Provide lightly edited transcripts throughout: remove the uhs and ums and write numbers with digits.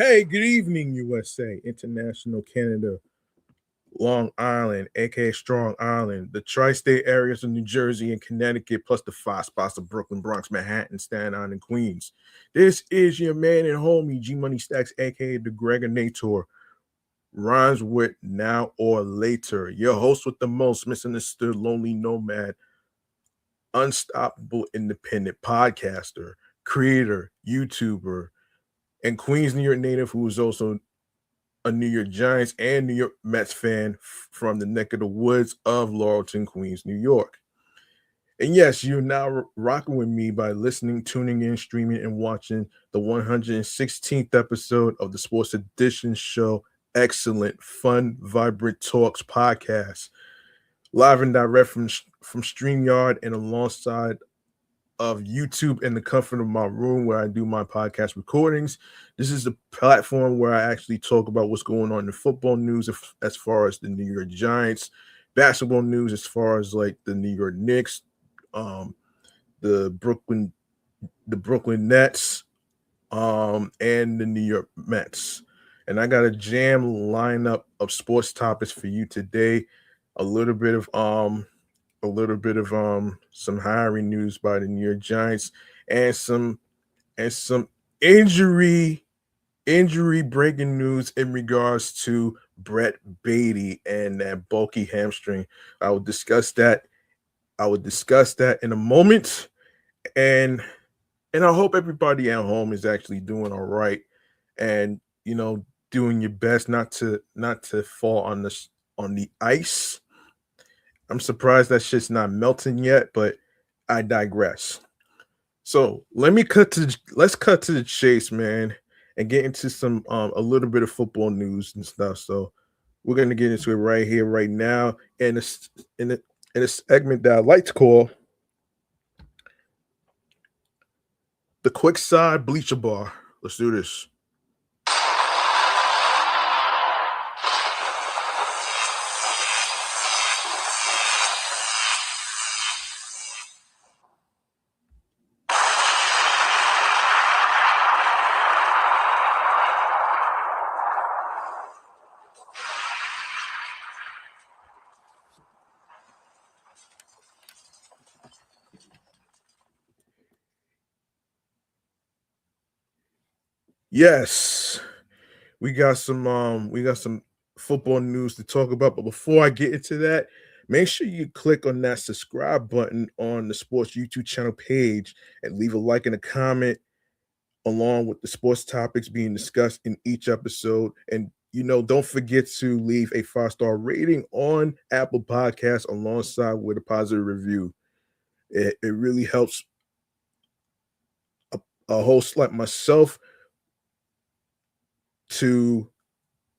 Hey, good evening, USA, International Canada, Long Island, aka Strong Island, the tri state areas of New Jersey and Connecticut, plus the five spots of Brooklyn, Bronx, Manhattan, Staten Island, and Queens. This is your man and homie, G Money Stacks, aka the Gregonator. Rhymes with now or later. Your host with the most misunderstood, lonely nomad, unstoppable independent podcaster, creator, YouTuber, and Queens, New York native who is also a New York Giants and New York Mets fan from the neck of the woods of Laurelton, Queens, New York. And yes, you're now rocking with me by listening, tuning in, streaming, and watching the 116th episode of the Sports Edition show. Excellent, fun, vibrant talks podcast, live and direct from StreamYard and alongside of YouTube in the comfort of my room where I do my podcast recordings. This is a platform where I actually talk about what's going on in football news as far as the New York Giants, basketball news as far as like the New York Knicks, um, the Brooklyn Nets, and the New York Mets. And I got a jam lineup of sports topics for you today. A little bit of some hiring news by the New York Giants and some injury breaking news in regards to Brett Baty and that bulky hamstring. I will discuss that. In a moment, and I hope everybody at home is actually doing all right, and doing your best not to fall on the ice. I'm surprised that shit's not melting yet, but I digress. So let's cut to the chase, man, and get into some a little bit of football news and stuff. So we're gonna get into it right here, right now, in a segment that I like to call the Quick Side Bleacher Bar. Let's do this. Yes, we got some football news to talk about, but before I get into that, make sure you click on that subscribe button on the sports YouTube channel page and leave a like and a comment along with the sports topics being discussed in each episode. And don't forget to leave a 5-star rating on Apple Podcasts alongside with a positive review. It really helps a host like myself to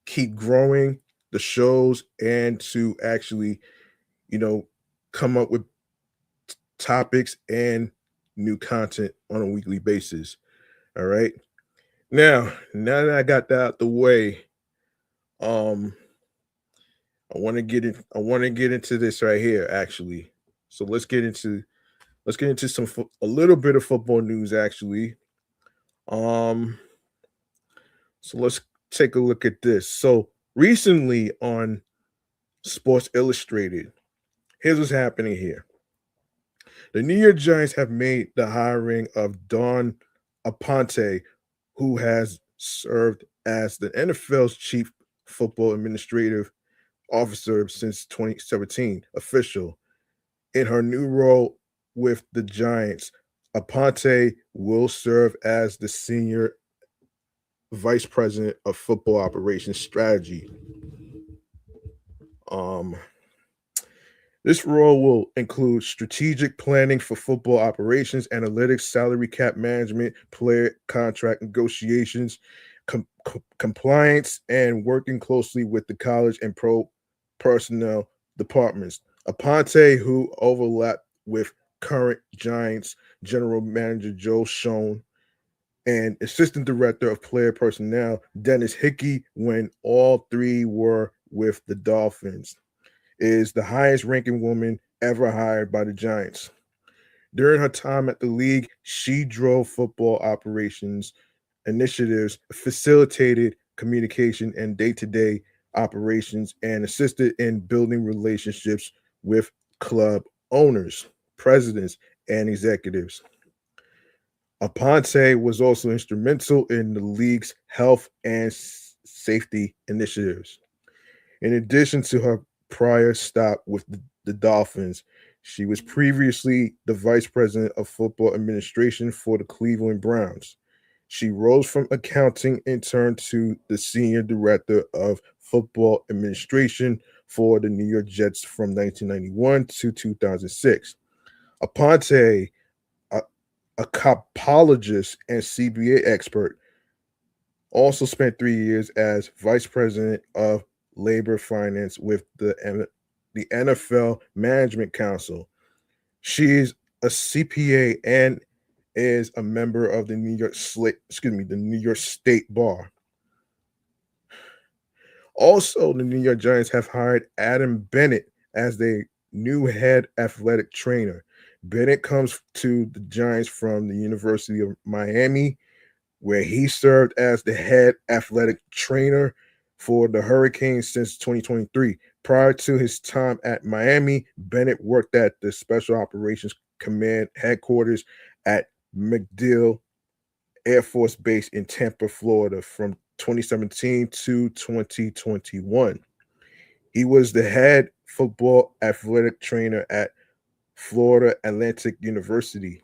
keep growing the shows and to actually, you know, come up with topics and new content on a weekly basis. All right. Now that I got that out the way, um, I want to get into this right here, actually. So let's get into a little bit of football news, actually. Um, so let's take a look at this. So recently on Sports Illustrated, here's what's happening here. The New York Giants have made the hiring of Don Aponte, who has served as the NFL's chief football administrative officer since 2017, official. In her new role with the Giants, Aponte will serve as the senior vice president of football operations strategy. Um, This role will include strategic planning for football operations, analytics, salary cap management, player contract negotiations, compliance, and working closely with the college and pro personnel departments. Aponte, who overlapped with current Giants general manager Joe Schoen and assistant director of player personnel Dennis Hickey when all three were with the Dolphins, is the highest ranking woman ever hired by the Giants. During her time at the league, she drove football operations initiatives, facilitated communication and day-to-day operations, and assisted in building relationships with club owners, presidents, and executives. Aponte was also instrumental in the league's health and safety initiatives. In addition to her prior stop with the Dolphins, she was previously the vice president of football administration for the Cleveland Browns. She rose from accounting intern to the senior director of football administration for the New York Jets from 1991 to 2006. Aponte, a, a copologist and CBA expert, also spent 3 years as vice president of labor finance with the NFL Management Council. She's a CPA and is a member of the the New York State Bar. Also, the New York Giants have hired Adam Bennett as their new head athletic trainer. Bennett comes to the Giants from the University of Miami, where he served as the head athletic trainer for the Hurricanes since 2023. Prior to his time at Miami, Bennett worked at the Special Operations Command headquarters at MacDill Air Force Base in Tampa, Florida from 2017 to 2021. He was the head football athletic trainer at Florida Atlantic University.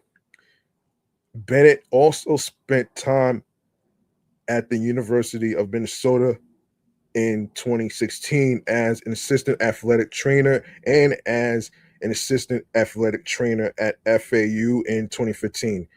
Bennett also spent time at the University of Minnesota in 2016 as an assistant athletic trainer and as an assistant athletic trainer at FAU in 2015.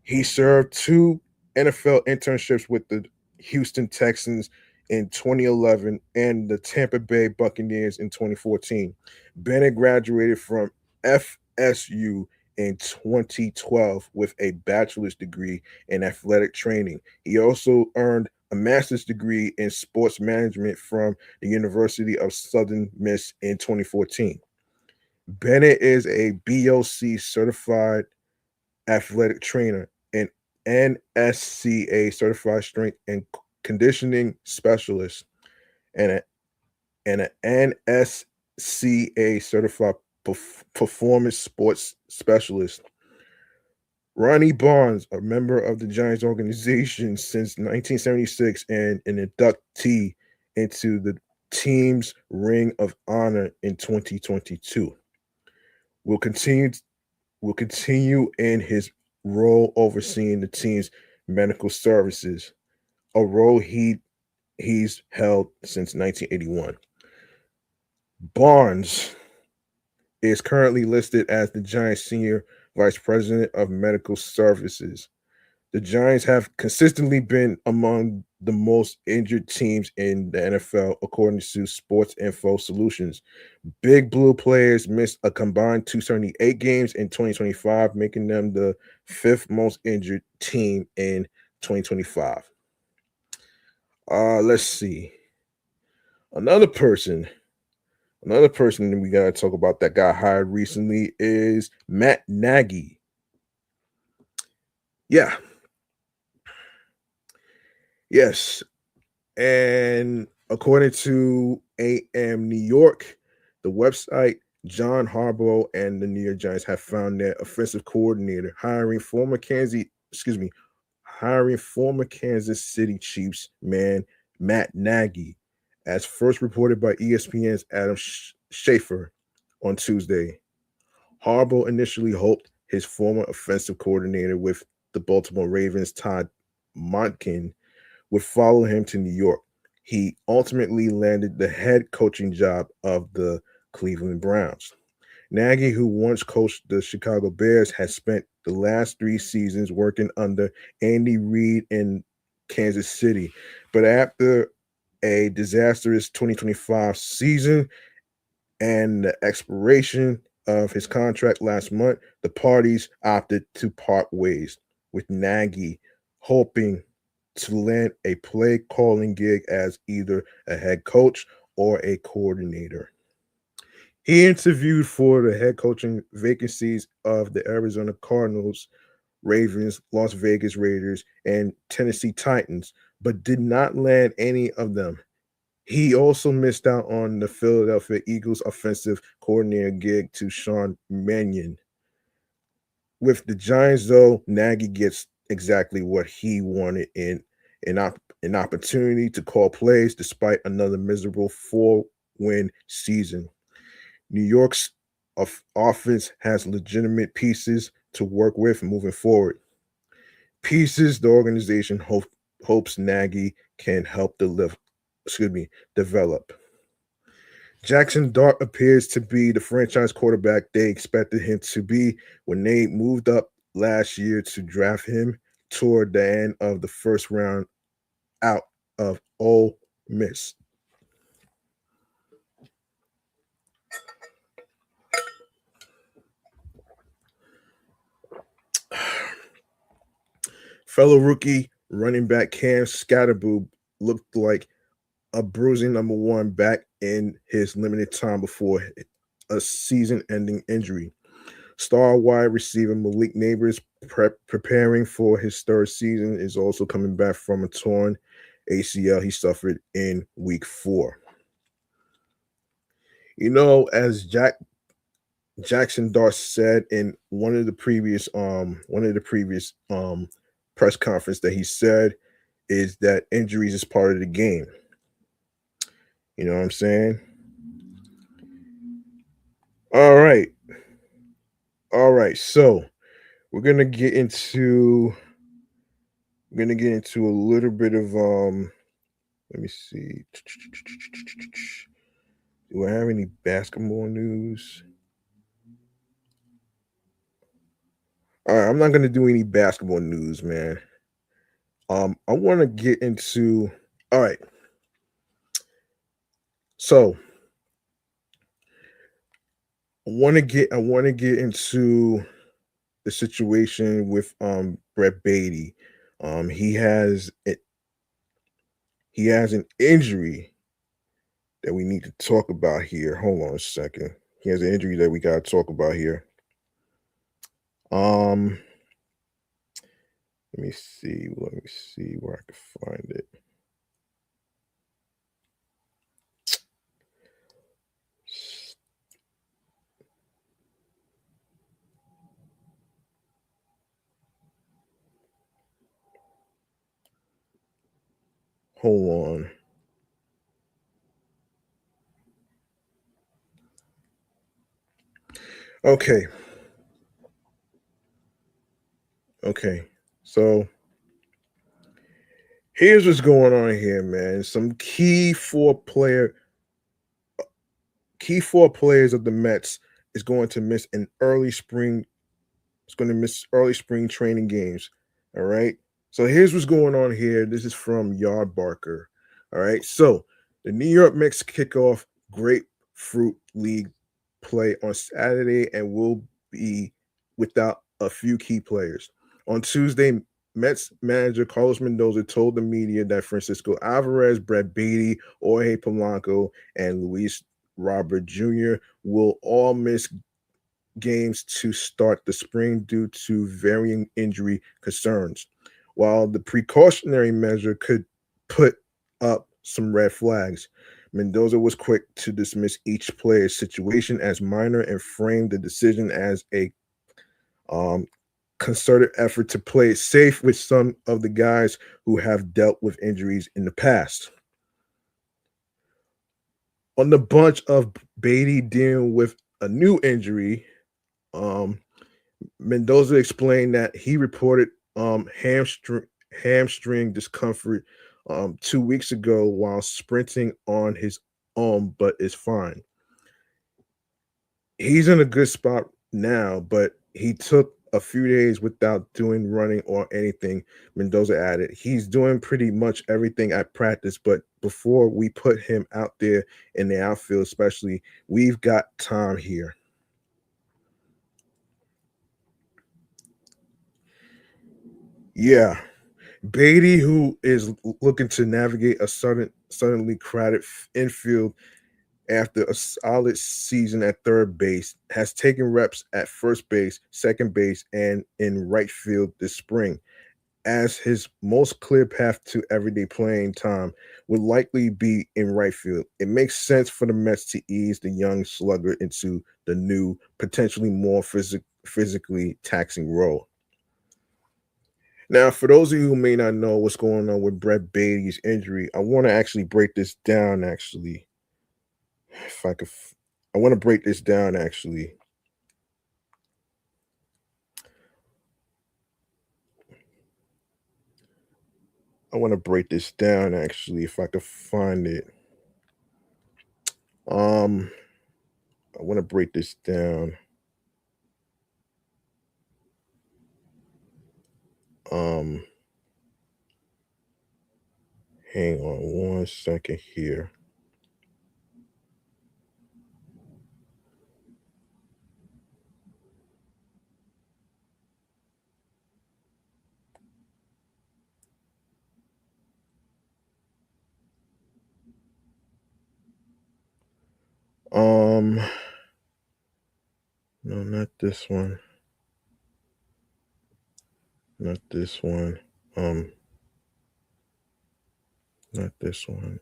He served 2 NFL internships with the Houston Texans in 2011 and the Tampa Bay Buccaneers in 2014. Bennett graduated from FSU in 2012 with a bachelor's degree in athletic training. He also earned a master's degree in sports management from the University of Southern Miss in 2014. Bennett is a BOC certified athletic trainer, an NSCA certified strength and conditioning specialist, and an NSCA certified performance sports specialist. Ronnie Barnes, a member of the Giants organization since 1976 and an inductee into the team's Ring of Honor in 2022, will continue in his role overseeing the team's medical services, a role he's held since 1981. Barnes is currently listed as the Giants Senior Vice President of Medical Services. The Giants have consistently been among the most injured teams in the NFL, according to Sports Info Solutions. Big Blue players missed a combined 278 games in 2025, making them the 5th most injured team in 2025. Let's see. Another person that we gotta talk about that got hired recently is Matt Nagy. Yeah. Yes. And according to AM New York, the website, John Harbaugh and the New York Giants have found their offensive coordinator, hiring former Kansas City Chiefs man Matt Nagy, as first reported by ESPN's Adam Schefter on Tuesday. Harbaugh initially hoped his former offensive coordinator with the Baltimore Ravens, Todd Monken, would follow him to New York. He ultimately landed the head coaching job of the Cleveland Browns. Nagy, who once coached the Chicago Bears, has spent the last 3 seasons working under Andy Reid in Kansas City. But after a disastrous 2025 season and the expiration of his contract last month, the parties opted to part ways, with Nagy hoping to land a play calling gig as either a head coach or a coordinator. He interviewed for the head coaching vacancies of the Arizona Cardinals, Ravens, Las Vegas Raiders, and Tennessee Titans, but did not land any of them. He also missed out on the Philadelphia Eagles offensive coordinator gig to Semien. With the Giants, though, Nagy gets exactly what he wanted in an opportunity to call plays despite another miserable 4-win season. New York's offense has legitimate pieces to work with moving forward. Pieces the organization hopes Nagy can help develop. Jackson Dart appears to be the franchise quarterback they expected him to be when they moved up last year to draft him toward the end of the first round out of Ole Miss. Fellow rookie running back Cam Scatterboo looked like a bruising number one back in his limited time before a season-ending injury. Star wide receiver Malik Neighbors, preparing for his third season, is also coming back from a torn ACL he suffered in week 4. As Jackson Dart said in one of the previous press conference that he said is that injuries is part of the game. You know what I'm saying? All right. So we're gonna get into a little bit of let me see. Do I have any basketball news? All right, I'm not gonna do any basketball news, man. I want to get into. All right. So I want to get into the situation with Brett Baty. He has an injury that we need to talk about here. Hold on a second. He has an injury that we got to talk about here. Let me see. Let me see where I can find it. Hold on. Okay. So here's what's going on here, man. Some key four players of the Mets is going to miss early spring training games. All right. So here's what's going on here. This is from Yard Barker. All right. So the New York Mets kick off Grapefruit League play on Saturday and will be without a few key players. On Tuesday, Mets manager Carlos Mendoza told the media that Francisco Alvarez, Brett Baty, Jorge Polanco, and Luis Robert Jr. will all miss games to start the spring due to varying injury concerns. While the precautionary measure could put up some red flags, Mendoza was quick to dismiss each player's situation as minor and framed the decision as a concerted effort to play it safe with some of the guys who have dealt with injuries in the past. On the bunch of Baty dealing with a new injury, Mendoza explained that he reported hamstring discomfort 2 weeks ago while sprinting on his own, but is fine. He's in a good spot now, but he took a few days without doing running or anything. Mendoza added, he's doing pretty much everything at practice, but before we put him out there in the outfield, especially, we've got time here. Yeah. Baty, who is looking to navigate a suddenly crowded infield after a solid season at third base, has taken reps at first base, second base, and in right field this spring, as his most clear path to everyday playing time would likely be in right field. It makes sense for the Mets to ease the young slugger into the new, potentially more physically taxing role. Now, for those of you who may not know what's going on with Brett Baty's injury, I want to actually break this down. Actually, if I could, I want to break this down. Actually, I want to break this down. Actually, if I could find it, um, I want to break this down. Um, Hang on one second here. Um, no, not this one. Not this one. Um, Not this one.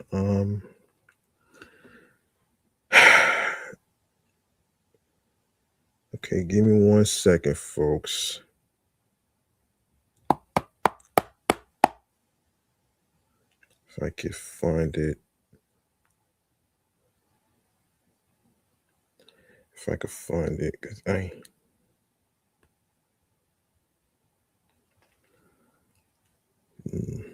Okay, give me one second, folks. If I could find it. If I could find it, because I. Mm,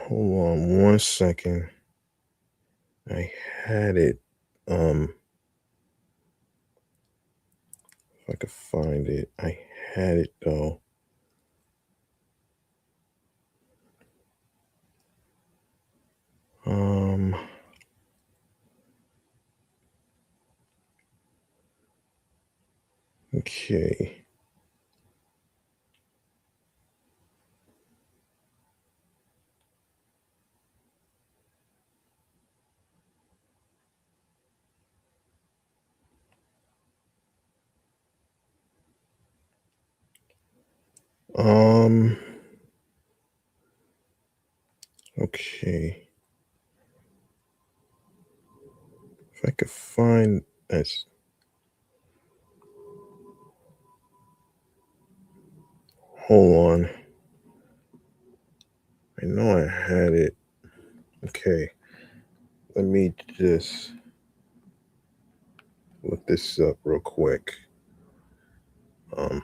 Hold on one second. I had it. If I could find it, I had it though. Um, okay. Um, okay. If I could find this. Hold on. I know I had it. Okay. Let me just look this up real quick. Um,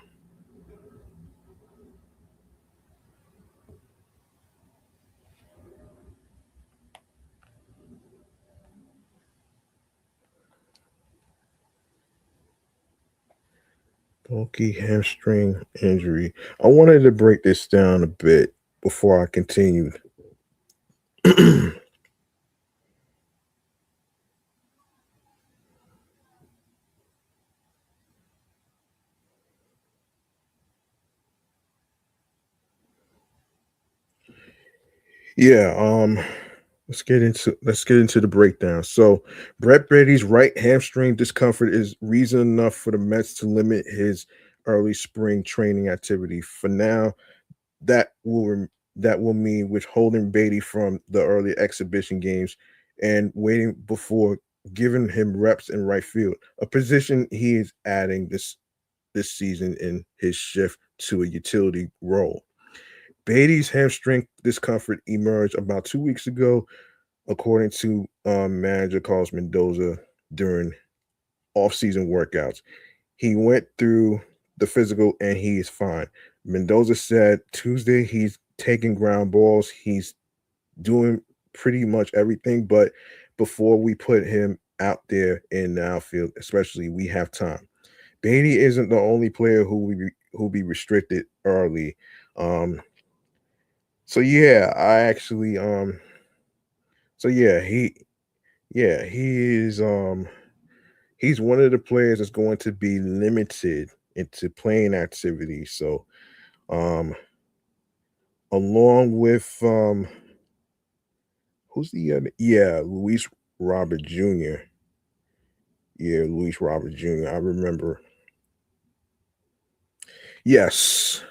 Bulky hamstring injury. I wanted to break this down a bit before I continued. Yeah, let's get into the breakdown. So Brett Brady's right hamstring discomfort is reason enough for the Mets to limit his early spring training activity. For now, that will mean withholding Baty from the early exhibition games and waiting before giving him reps in right field, a position he is adding this season in his shift to a utility role. Baty's hamstring discomfort emerged about 2 weeks ago, according to manager Carlos Mendoza during off-season workouts. He went through the physical and he is fine. Mendoza said Tuesday he's taking ground balls. He's doing pretty much everything, but before we put him out there in the outfield, especially, we have time. Baty isn't the only player who be restricted early. Um, so yeah, I actually so yeah, Yeah, he's one of the players that's going to be limited into playing activities. So um along with who's the other? Yeah, Luis Robert Jr. Yeah, Luis Robert Jr. I remember. Yes.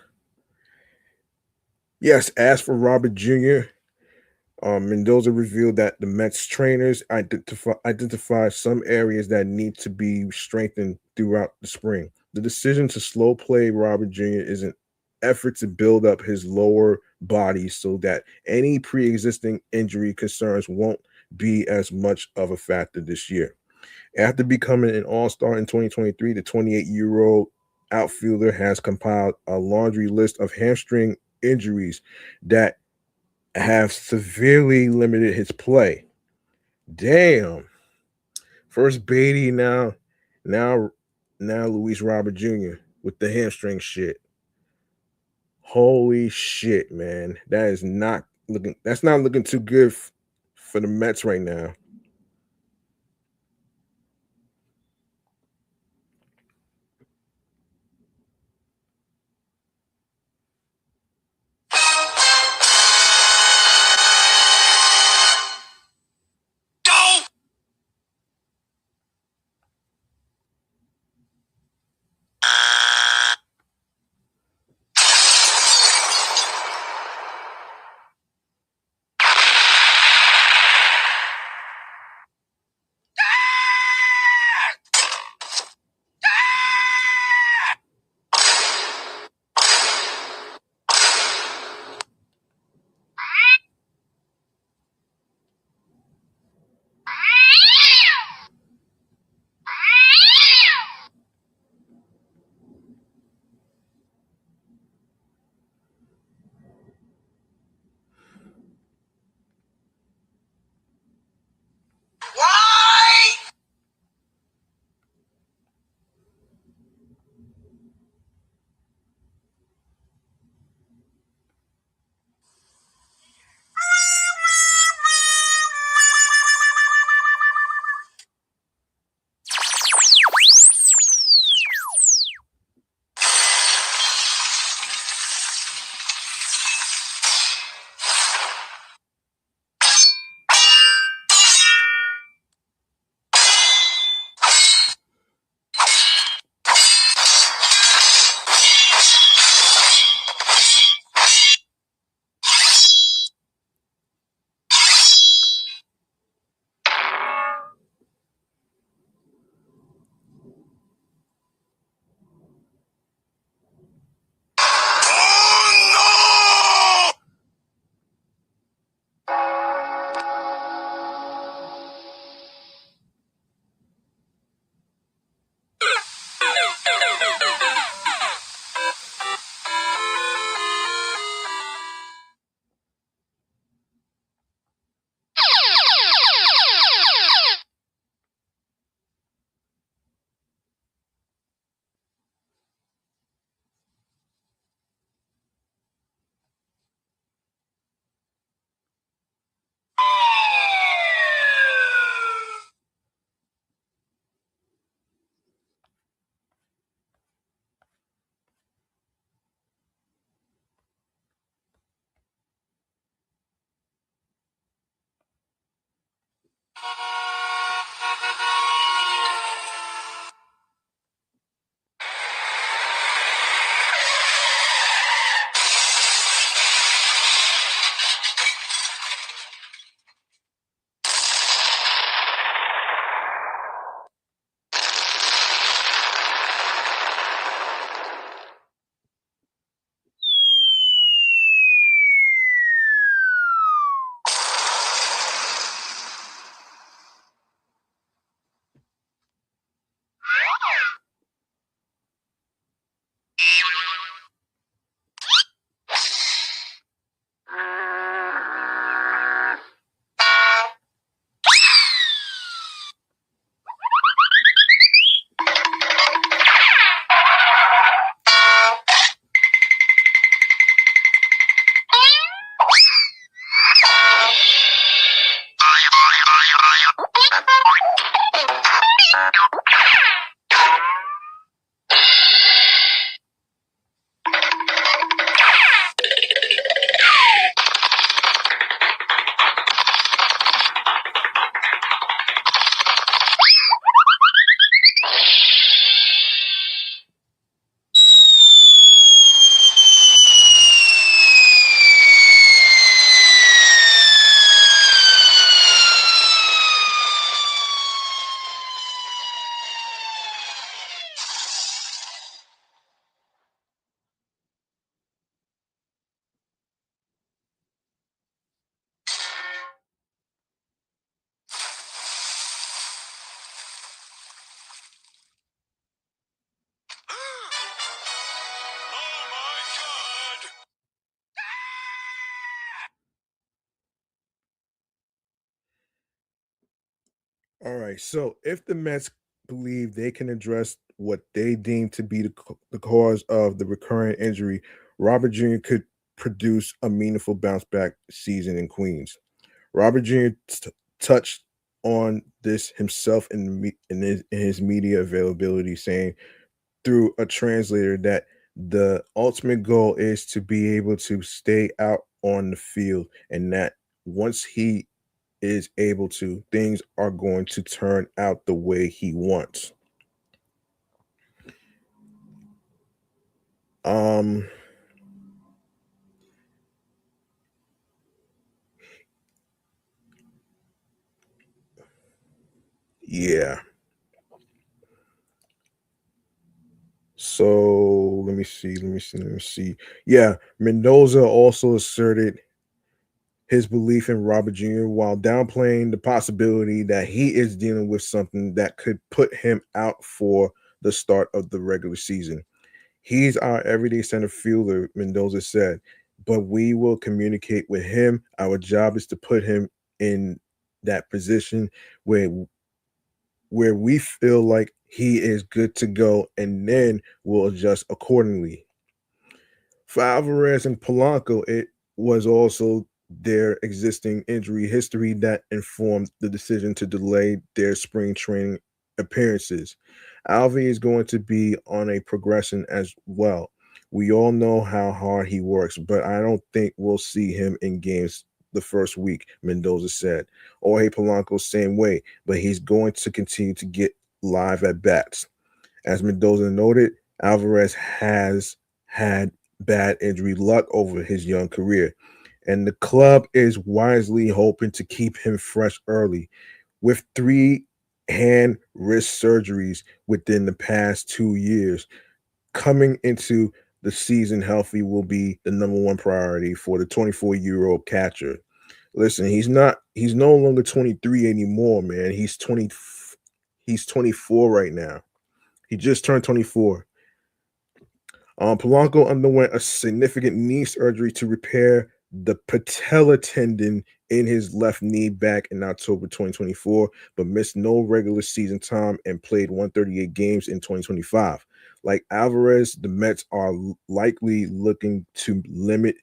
Yes, as for Robert Jr., Mendoza revealed that the Mets trainers identify some areas that need to be strengthened throughout the spring. The decision to slow play Robert Jr. is an effort to build up his lower body so that any pre-existing injury concerns won't be as much of a factor this year. After becoming an all-star in 2023, the 28-year-old outfielder has compiled a laundry list of hamstring injuries that have severely limited his play. Damn. First Baty, now, now Luis Robert Jr. with the hamstring shit. Holy shit, man. That's not looking too good for the Mets right now. All right. So if the Mets believe they can address what they deem to be the cause of the recurrent injury, Robert Jr. could produce a meaningful bounce back season in Queens. Robert Jr. Touched on this himself in his media availability, saying through a translator that the ultimate goal is to be able to stay out on the field, and that once he is able to, things are going to turn out the way he wants. Um, yeah. So let me see. Yeah, Mendoza also asserted his belief in Robert Jr. while downplaying the possibility that he is dealing with something that could put him out for the start of the regular season. He's our everyday center fielder, Mendoza said, but we will communicate with him. Our job is to put him in that position where we feel like he is good to go, and then we'll adjust accordingly. For Alvarez and Polanco, it was also their existing injury history that informed the decision to delay their spring training appearances. Alvy is going to be on a progression as well. We all know how hard he works, but I don't think we'll see him in games the first week, Mendoza said. Jorge Polanco, same way, but he's going to continue to get live at bats. As Mendoza noted, Alvarez has had bad injury luck over his young career, and the club is wisely hoping to keep him fresh early. With three hand wrist surgeries within the past 2 years, coming into the season healthy will be the number one priority for the 24-year-old catcher. Listen, he's no longer 23 anymore, man. He's 24 right now. He just turned 24. Polanco underwent a significant knee surgery to repair the patella tendon in his left knee back in October 2024, but missed no regular season time and played 138 games in 2025. Like Alvarez, the Mets are likely looking to limit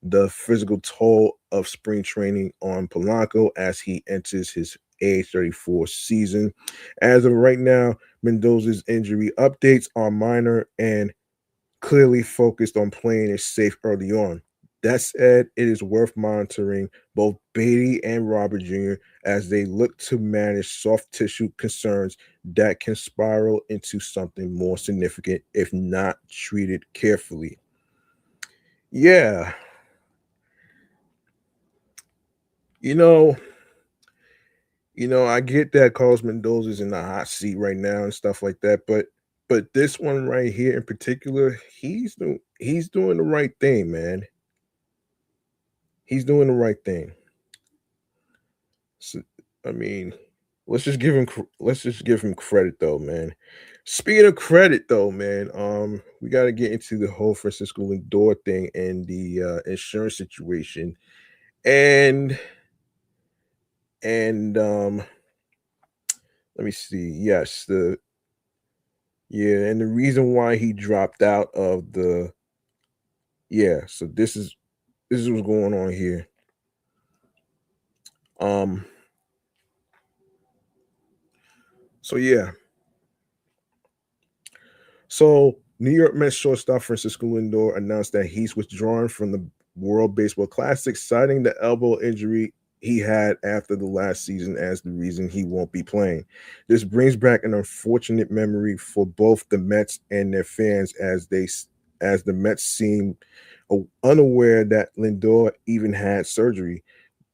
the physical toll of spring training on Polanco as he enters his age 34 season. As of right now, Mendoza's injury updates are minor and clearly focused on playing it safe early on. That said, it is worth monitoring both Baty and Robert Jr. as they look to manage soft tissue concerns that can spiral into something more significant if not treated carefully. Yeah, you know, I get that Carlos Mendoza's in the hot seat right now and stuff like that, but this one right here in particular, he's doing the right thing, man. He's doing the right thing. So, I mean, let's just give him credit though, man. Speaking of credit though, man, we got to get into the whole Francisco Lindor thing and the insurance situation, and and let me see. Yes, the yeah, and the reason why he dropped out of the yeah. So this is what's going on here. Um. So yeah. So, New York Mets shortstop Francisco Lindor announced that he's withdrawing from the World Baseball Classic, citing the elbow injury he had after the last season as the reason he won't be playing. This brings back an unfortunate memory for both the Mets and their fans as the Mets seem unaware that Lindor even had surgery,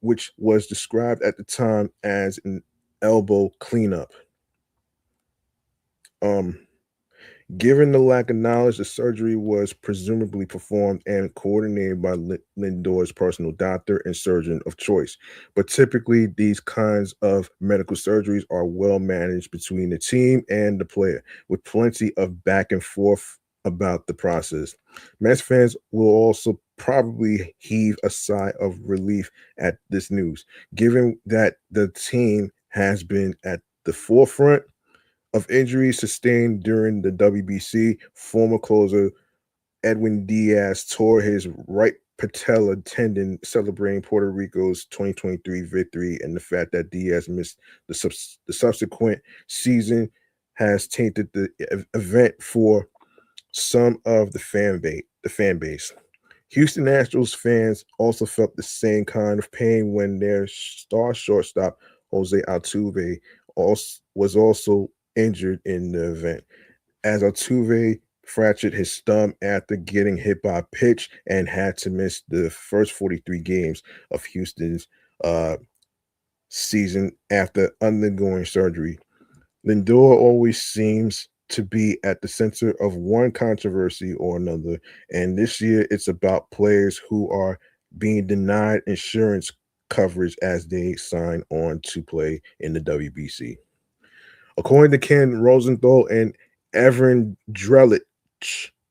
which was described at the time as an elbow cleanup. Um Given the lack of knowledge, the surgery was presumably performed and coordinated by Lindor's personal doctor and surgeon of choice. But typically, these kinds of medical surgeries are well managed between the team and the player, with plenty of back and forth about the process. Mets fans will also probably heave a sigh of relief at this news, given that the team has been at the forefront of injuries sustained during the WBC. Former closer Edwin Diaz tore his right patella tendon celebrating Puerto Rico's 2023 victory, and the fact that Diaz missed the subsequent season has tainted the event for some of the fan base. Houston Astros fans also felt the same kind of pain when their star shortstop Jose Altuve was also injured in the event, as Altuve fractured his thumb after getting hit by a pitch and had to miss the first 43 games of Houston's uh, season after undergoing surgery. Lindor always seems to be at the center of one controversy or another, and this year it's about players who are being denied insurance coverage as they sign on to play in the WBC. According to Ken Rosenthal and Evan Drellich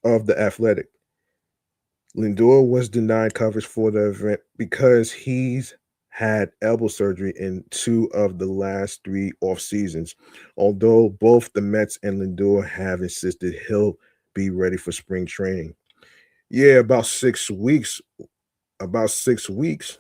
of The Athletic, Lindor was denied coverage for the event because he's had elbow surgery in two of the last three off seasons. Although both the Mets and Lindor have insisted he'll be ready for spring training. Yeah, about 6 weeks. About 6 weeks.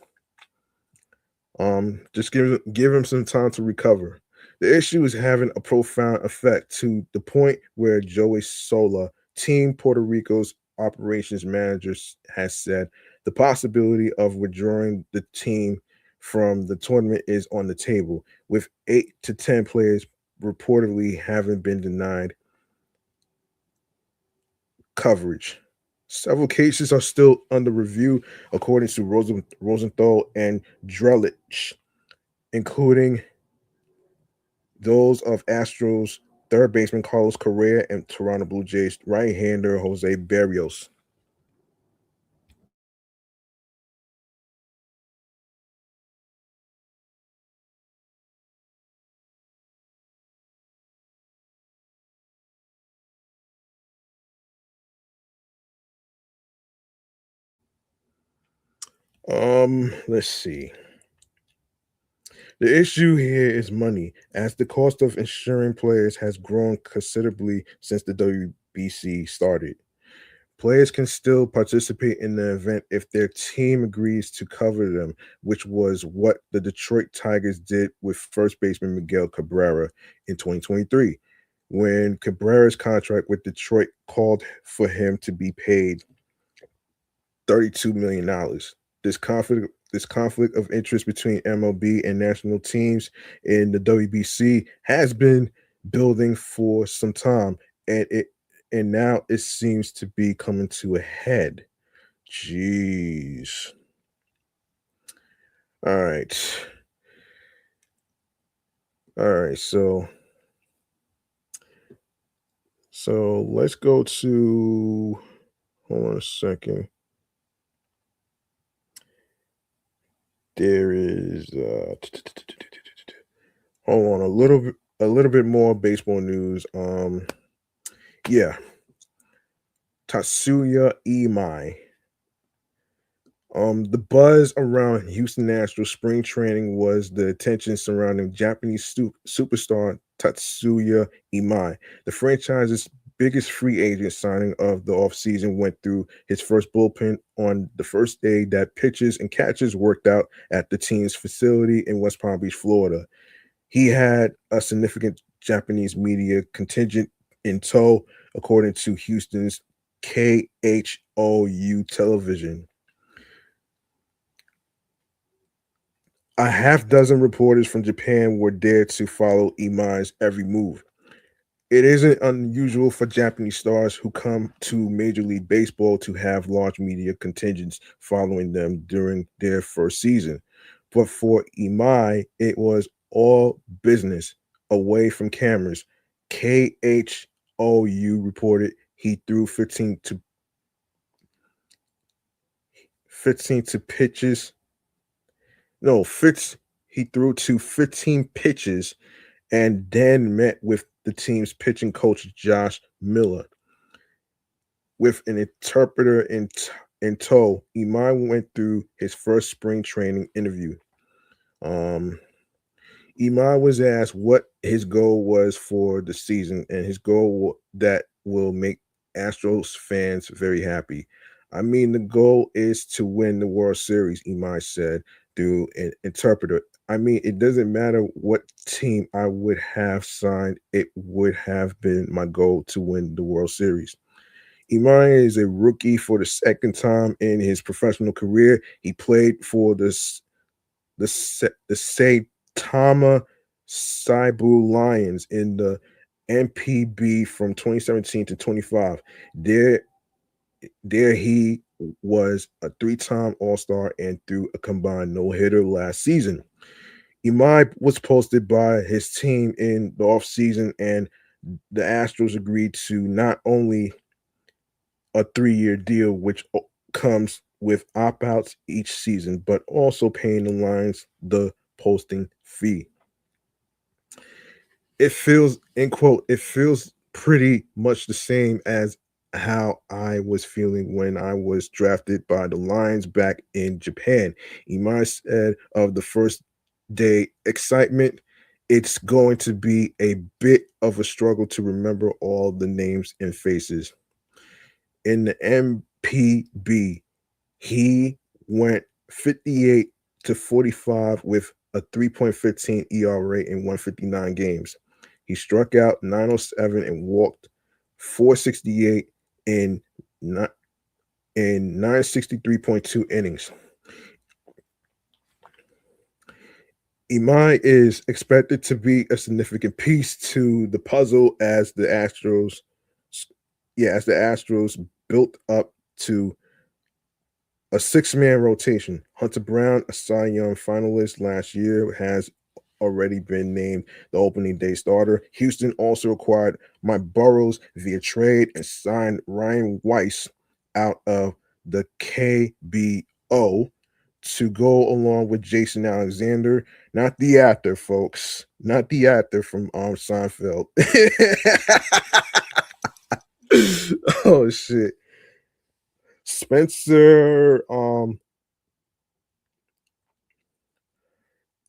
Just give him some time to recover. The issue is having a profound effect to the point where Joey Sola, Team Puerto Rico's operations manager, has said the possibility of withdrawing the team from the tournament is on the table, with 8 to 10 players reportedly having been denied coverage. Several cases are still under review, according to Rosenthal and Drellich, including those of Astros third baseman Carlos Correa and Toronto Blue Jays right-hander Jose Berrios. Let's see. The issue here is money, as the cost of insuring players has grown considerably since the WBC started. Players can still participate in the event if their team agrees to cover them, which was what the Detroit Tigers did with first baseman Miguel Cabrera in 2023, when Cabrera's contract with Detroit called for him to be paid $32 million. This conflict of interest between MLB and national teams in the WBC has been building for some time, and now it seems to be coming to a head. Jeez. All right. All right. So let's go to, hold on a second. There is hold on, a little bit more baseball news. Yeah, Tatsuya Imai. The buzz around Houston Astros spring training was the attention surrounding Japanese superstar Tatsuya Imai. The franchise's biggest free agent signing of the offseason went through his first bullpen on the first day that pitchers and catchers worked out at the team's facility in West Palm Beach, Florida. He had a significant Japanese media contingent in tow, according to Houston's KHOU television. A half dozen reporters from Japan were there to follow Imai's every move. It isn't unusual for Japanese stars who come to Major League Baseball to have large media contingents following them during their first season. But for Imai, it was all business, away from cameras. KHOU reported he threw 15 to pitches. No, Fitz he threw to 15 pitches and then met with the team's pitching coach Josh Miller. With an interpreter in tow, Imai went through his first spring training interview. Um, Imai was asked what his goal was for the season, and his goal that will make Astros fans very happy. I mean, the goal is to win the World Series, Imai said through an interpreter. I mean, it doesn't matter what team I would have signed, it would have been my goal to win the World Series. Imai is a rookie for the second time in his professional career. He played for the Saitama Seibu Lions in the MPB from 2017 to 25. There, there he was a three-time All-Star and threw a combined no-hitter last season. Imai was posted by his team in the offseason, and the Astros agreed to not only a 3-year deal, which comes with opt-outs each season, but also paying the Lions the posting fee. It feels, end quote, it feels pretty much the same as how I was feeling when I was drafted by the Lions back in Japan. Imai said of the first day excitement, it's going to be a bit of a struggle to remember all the names and faces. In the MPB, he went 58 to 45 with a 3.15 ERA in 159 games. He struck out 907 and walked 468 in in 963.2 innings. Imai is expected to be a significant piece to the puzzle as the Astros built up to a six-man rotation. Hunter Brown, a Cy Young finalist last year, has already been named the opening day starter. Houston also acquired Mike Burrows via trade and signed Ryan Weiss out of the KBO to go along with Jason Alexander, not the actor, folks, not the actor from Seinfeld. Oh shit. Spencer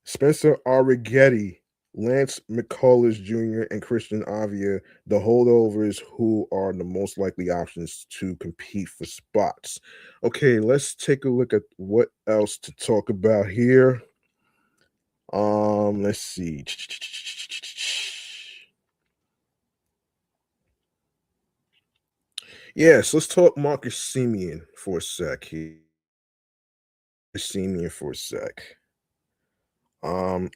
Spencer Arrighetti, Lance McCullers Jr., and Christian Avia, the holdovers who are the most likely options to compete for spots. Okay, let's take a look at what else to talk about here. Let's see. Yes, let's talk Marcus Semien for a sec here. Semien for a sec. Um,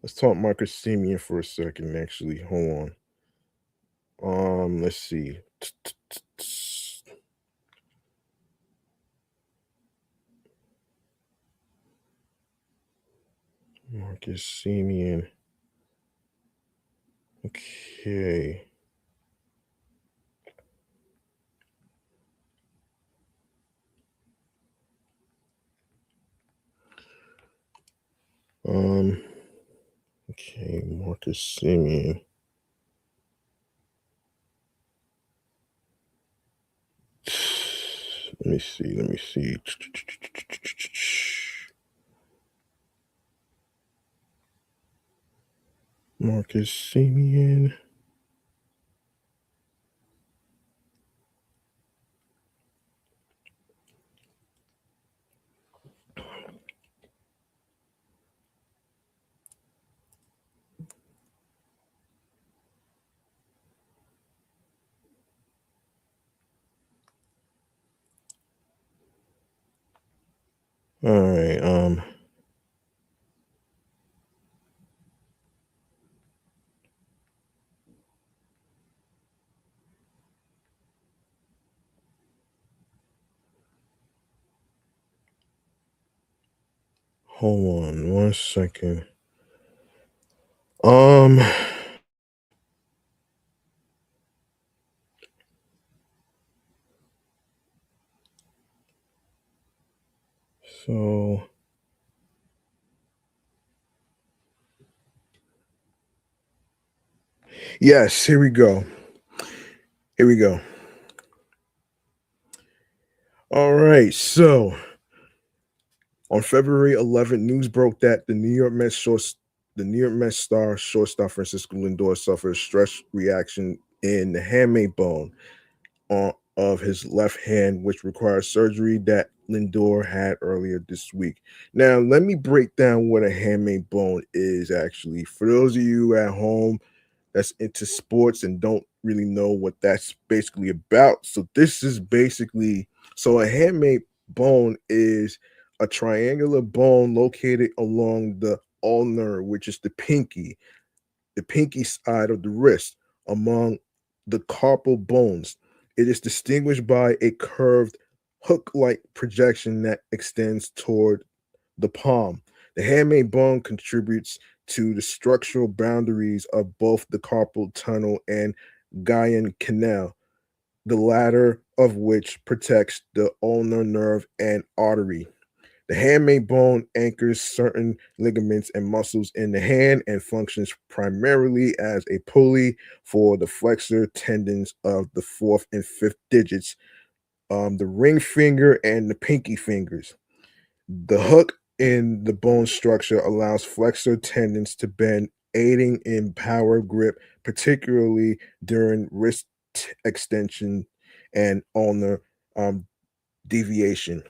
let's talk Marcus Semien for a second. Actually, hold on. Let's see. Marcus Semien. Okay. Um. Okay, Marcus Semien. Let me see. Let me see. Marcus Semien. All right. Hold on 1 second. Um. So. Yes. Here we go. Here we go. All right. So On February 11th, news broke that the New York Mets star shortstop Francisco Lindor suffered a stress reaction in the hamate bone of his left hand, which required surgery that Lindor had earlier this week. Now, let me break down what a hamate bone is actually. For those of you at home that's into sports and don't really know what that's basically about. So this is basically a handmade bone is a triangular bone located along the ulnar, which is the pinky side of the wrist, among the carpal bones. It is distinguished by a curved hook-like projection that extends toward the palm. The handmade bone contributes to the structural boundaries of both the carpal tunnel and Guyan canal, the latter of which protects the ulnar nerve and artery. The handmade bone anchors certain ligaments and muscles in the hand and functions primarily as a pulley for the flexor tendons of the fourth and fifth digits, the ring finger and the pinky fingers. The hook in the bone structure allows flexor tendons to bend, aiding in power grip, particularly during wrist extension and ulnar um, deviation.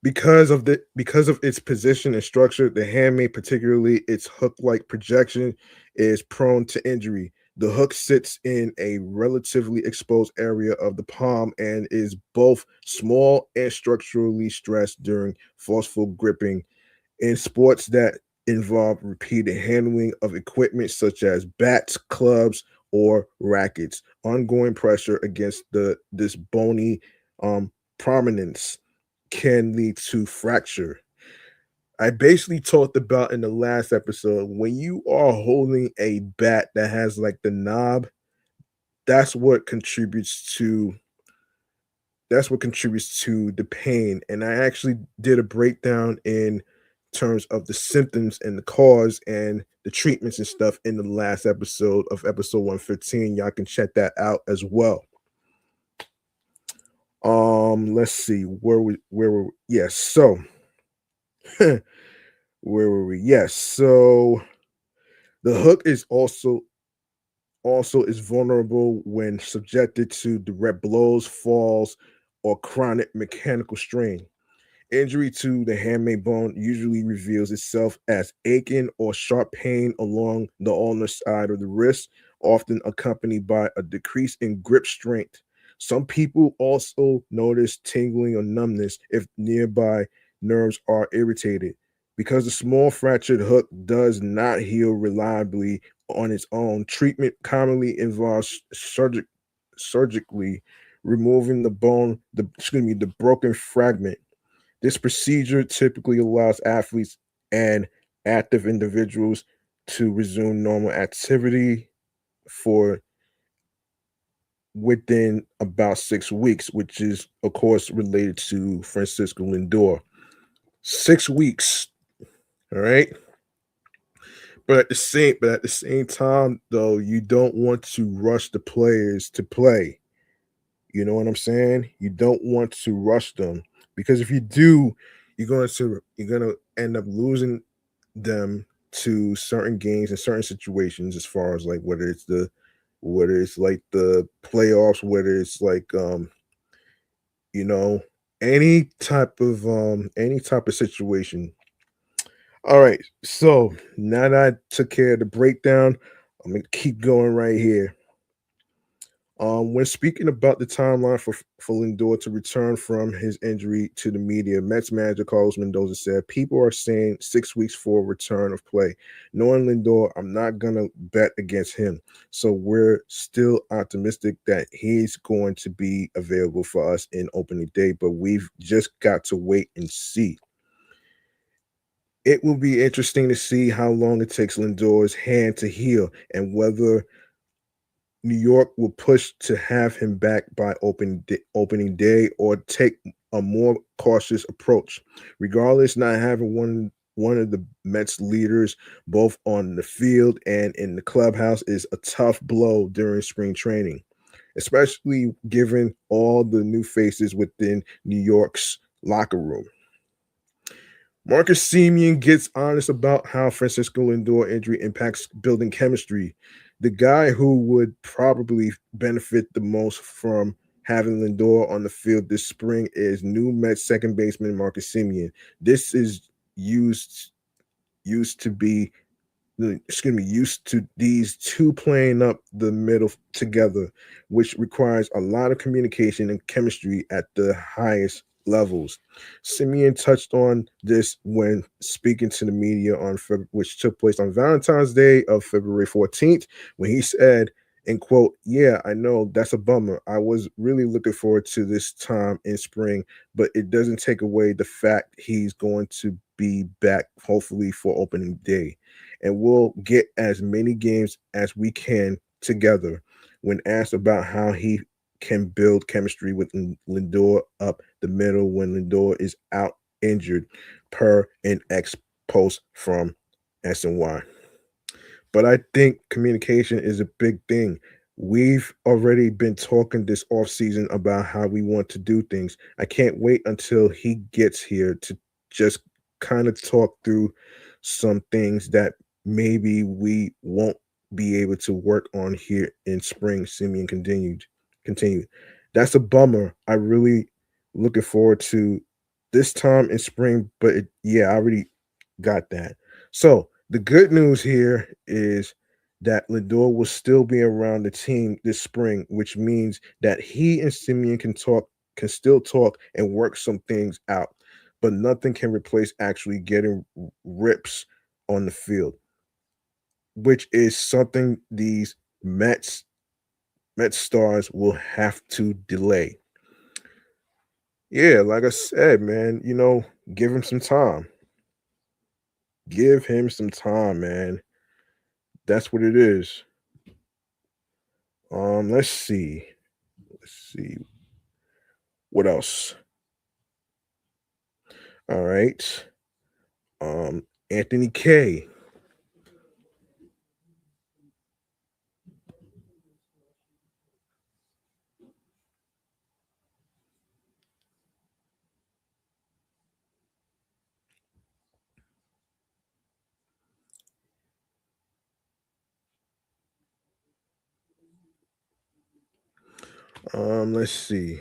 Because of its position and structure, the handmade, particularly its hook-like projection, is prone to injury. The hook sits in a relatively exposed area of the palm and is both small and structurally stressed during forceful gripping. In sports that involve repeated handling of equipment such as bats, clubs, or rackets, ongoing pressure against this bony prominence can lead to fracture. I basically talked about in the last episode when you are holding a bat that has like the knob, that's what contributes to the pain. And I actually did a breakdown in terms of the symptoms and the cause and the treatments and stuff in the last episode of episode 115. Y'all can check that out as well. Let's see where were yes, so where were we? Yes, so the hook is also is vulnerable when subjected to direct blows, falls, or chronic mechanical strain. Injury to the handmade bone usually reveals itself as aching or sharp pain along the ulnar side of the wrist, often accompanied by a decrease in grip strength. Some people also notice tingling or numbness if nearby nerves are irritated. Because the small fractured hook does not heal reliably on its own, treatment commonly involves surgically removing the broken fragment. This procedure typically allows athletes and active individuals to resume normal activity for within about 6 weeks, which is, of course, related to Francisco Lindor. 6 weeks, all right. But at the same time, though, you don't want to rush the players to play. You know what I'm saying? You don't want to rush them because if you do, you're gonna end up losing them to certain games and certain situations as far as like whether it's like the playoffs, whether it's like you know any type of situation. All right, so now that I took care of the breakdown, I'm gonna keep going right here. When speaking about the timeline for Lindor to return from his injury to the media, Mets manager Carlos Mendoza said, "People are saying 6 weeks for a return of play. Knowing Lindor, I'm not gonna bet against him. So we're still optimistic that he's going to be available for us in opening day, but we've just got to wait and see." It will be interesting to see how long it takes Lindor's hand to heal and whether New York will push to have him back by opening day or take a more cautious approach. Regardless, not having one of the Mets leaders both on the field and in the clubhouse is a tough blow during spring training, especially given all the new faces within New York's locker room. Marcus Semien gets honest about how Francisco Lindor injury impacts building chemistry. The guy who would probably benefit the most from having Lindor on the field this spring is new Mets second baseman Marcus Semien. This is used to be used to these two playing up the middle together, which requires a lot of communication and chemistry at the highest levels. Simeon touched on this when speaking to the media which took place on Valentine's Day of February 14th, when he said, and quote, "Yeah, I know that's a bummer. I was really looking forward to this time in spring, but it doesn't take away the fact he's going to be back hopefully for opening day, and we'll get as many games as we can together." When asked about how he can build chemistry with Lindor up the middle when Lindor is out injured, per an ex post from SNY. But I think communication is a big thing. We've already been talking this offseason about how we want to do things. I can't wait until he gets here to just kind of talk through some things that maybe we won't be able to work on here in spring. Simeon continued. That's a bummer. I really looking forward to this time in spring, but yeah, I already got that. So the good news here is that Lindor will still be around the team this spring, which means that he and Simeon can still talk and work some things out. But nothing can replace actually getting rips on the field, which is something these Mets stars will have to delay. Yeah, like I said, man, give him some time. Give him some time, man. That's what it is. Let's see. Let's see what else. All right. Anthony K. Let's see.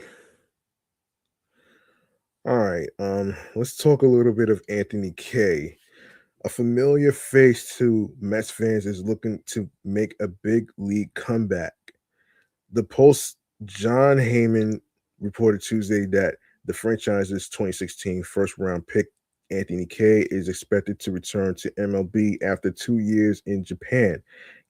All right. Let's talk a little bit of Anthony K. A familiar face to Mets fans is looking to make a big league comeback. The Post John Heyman reported Tuesday that the franchise's 2016 first round pick Anthony K is expected to return to MLB after 2 years in Japan.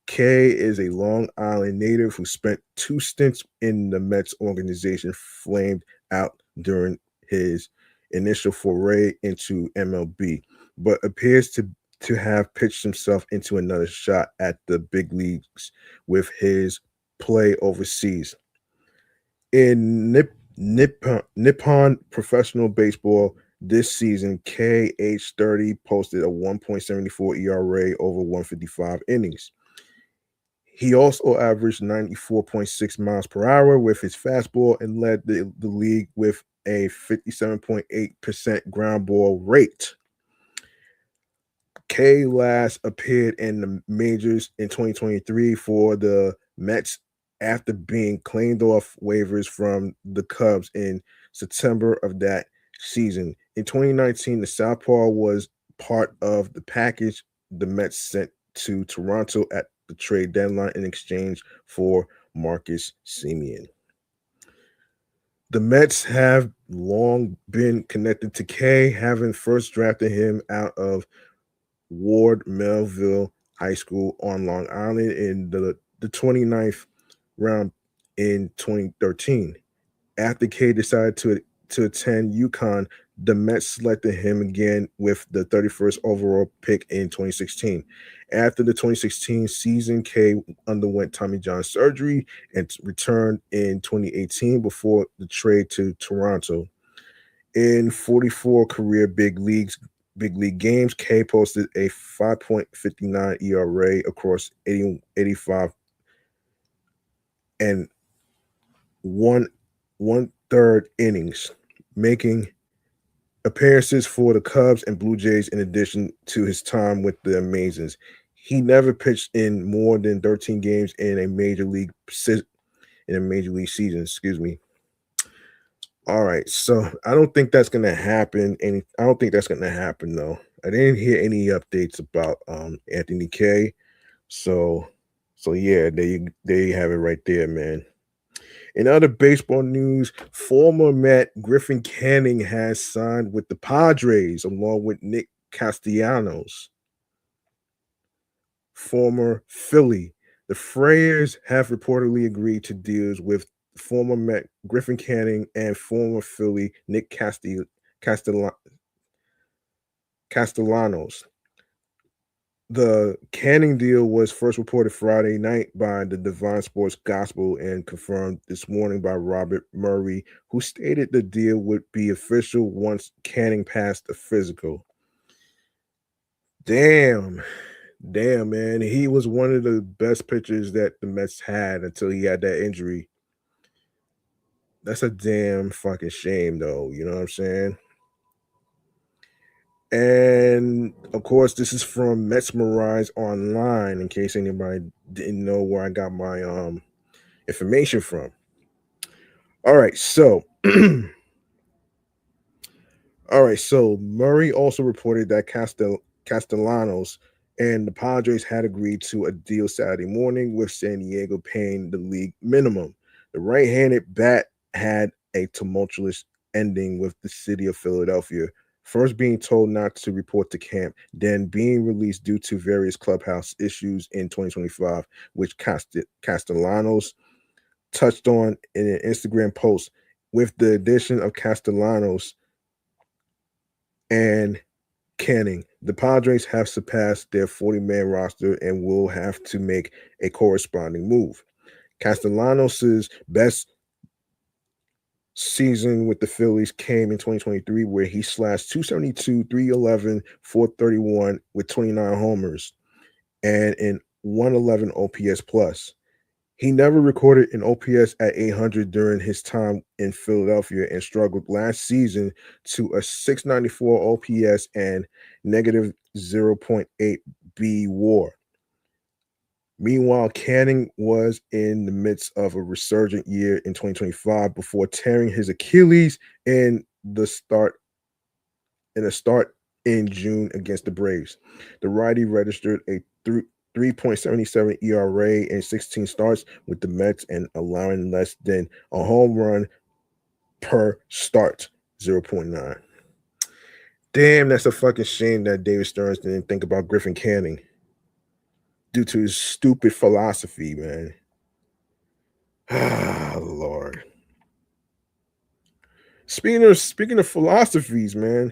K is a Long Island native who spent two stints in the Mets organization, flamed out during his initial foray into MLB, but appears to have pitched himself into another shot at the big leagues with his play overseas. In Nippon professional baseball this season, K, age 30, posted a 1.74 ERA over 155 innings. He also averaged 94.6 miles per hour with his fastball and led the league with a 57.8% ground ball rate. K last appeared in the majors in 2023 for the Mets after being claimed off waivers from the Cubs in September of that season. In 2019, the Southpaw was part of the package the Mets sent to Toronto at the trade deadline in exchange for Marcus Semien. The Mets have long been connected to K, having first drafted him out of Ward Melville High School on Long Island in the 29th round in 2013. After K decided to attend UConn, the Mets selected him again with the 31st overall pick in 2016. After the 2016 season, K underwent Tommy John surgery and returned in 2018 before the trade to Toronto. In 44 career big league games, K posted a 5.59 ERA across 85 and one third innings, making appearances for the Cubs and Blue Jays in addition to his time with the Amazons. He never pitched in more than 13 games in a major league season, excuse me. All right, so I don't think that's gonna happen. I don't think that's gonna happen though. I didn't hear any updates about Anthony K. So yeah, there you have it right there, man. In other baseball news, former Met Griffin Canning has signed with the Padres along with Nick Castellanos, former Philly. The Frayers have reportedly agreed to deals with former Met Griffin Canning and former Philly Nick Castellanos. The Canning deal was first reported Friday night by the Divine Sports Gospel and confirmed this morning by Robert Murray, who stated the deal would be official once Canning passed a physical. Damn, man. He was one of the best pitchers that the Mets had until he had that injury. That's a damn fucking shame, though. You know what I'm saying? And of course, this is from Mesmerize Online, in case anybody didn't know where I got my information from. All right, so Murray also reported that Castellanos and the Padres had agreed to a deal Saturday morning, with San Diego paying the league minimum. The right-handed bat had a tumultuous ending with the city of Philadelphia, first being told not to report to camp, then being released due to various clubhouse issues in 2025, which Castellanos touched on in an Instagram post. With the addition of Castellanos and Canning, the Padres have surpassed their 40-man roster and will have to make a corresponding move. Castellanos' best season with the Phillies came in 2023, where he slashed 272, 311, 431 with 29 homers and in 111 OPS plus. He never recorded an OPS at 800 during his time in Philadelphia and struggled last season to a 694 OPS and negative 0.8 B WAR. Meanwhile, Canning was in the midst of a resurgent year in 2025 before tearing his Achilles in the start in June against the Braves. The righty registered a 3.77 ERA in 16 starts with the Mets and allowing less than a home run per start, 0.9. Damn, that's a fucking shame that David Stearns didn't think about Griffin Canning due to his stupid philosophy, man. Ah, Lord. Speaking of philosophies, man,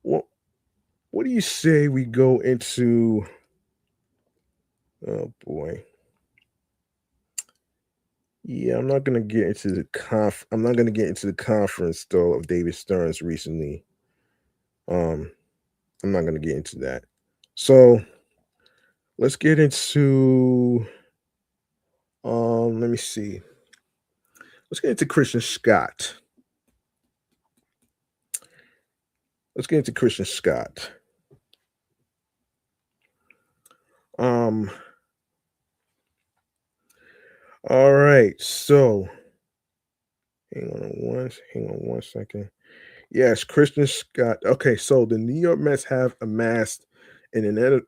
what do you say we go into? Oh boy. Yeah, I'm not gonna get into I'm not gonna get into the conference though of David Stearns recently. I'm not gonna get into that. So let's get into let me see. Let's get into Christian Scott. Let's get into Christian Scott. Um all right, so hang on one second. Yes, Christian Scott. Okay, so the New York Mets have amassed an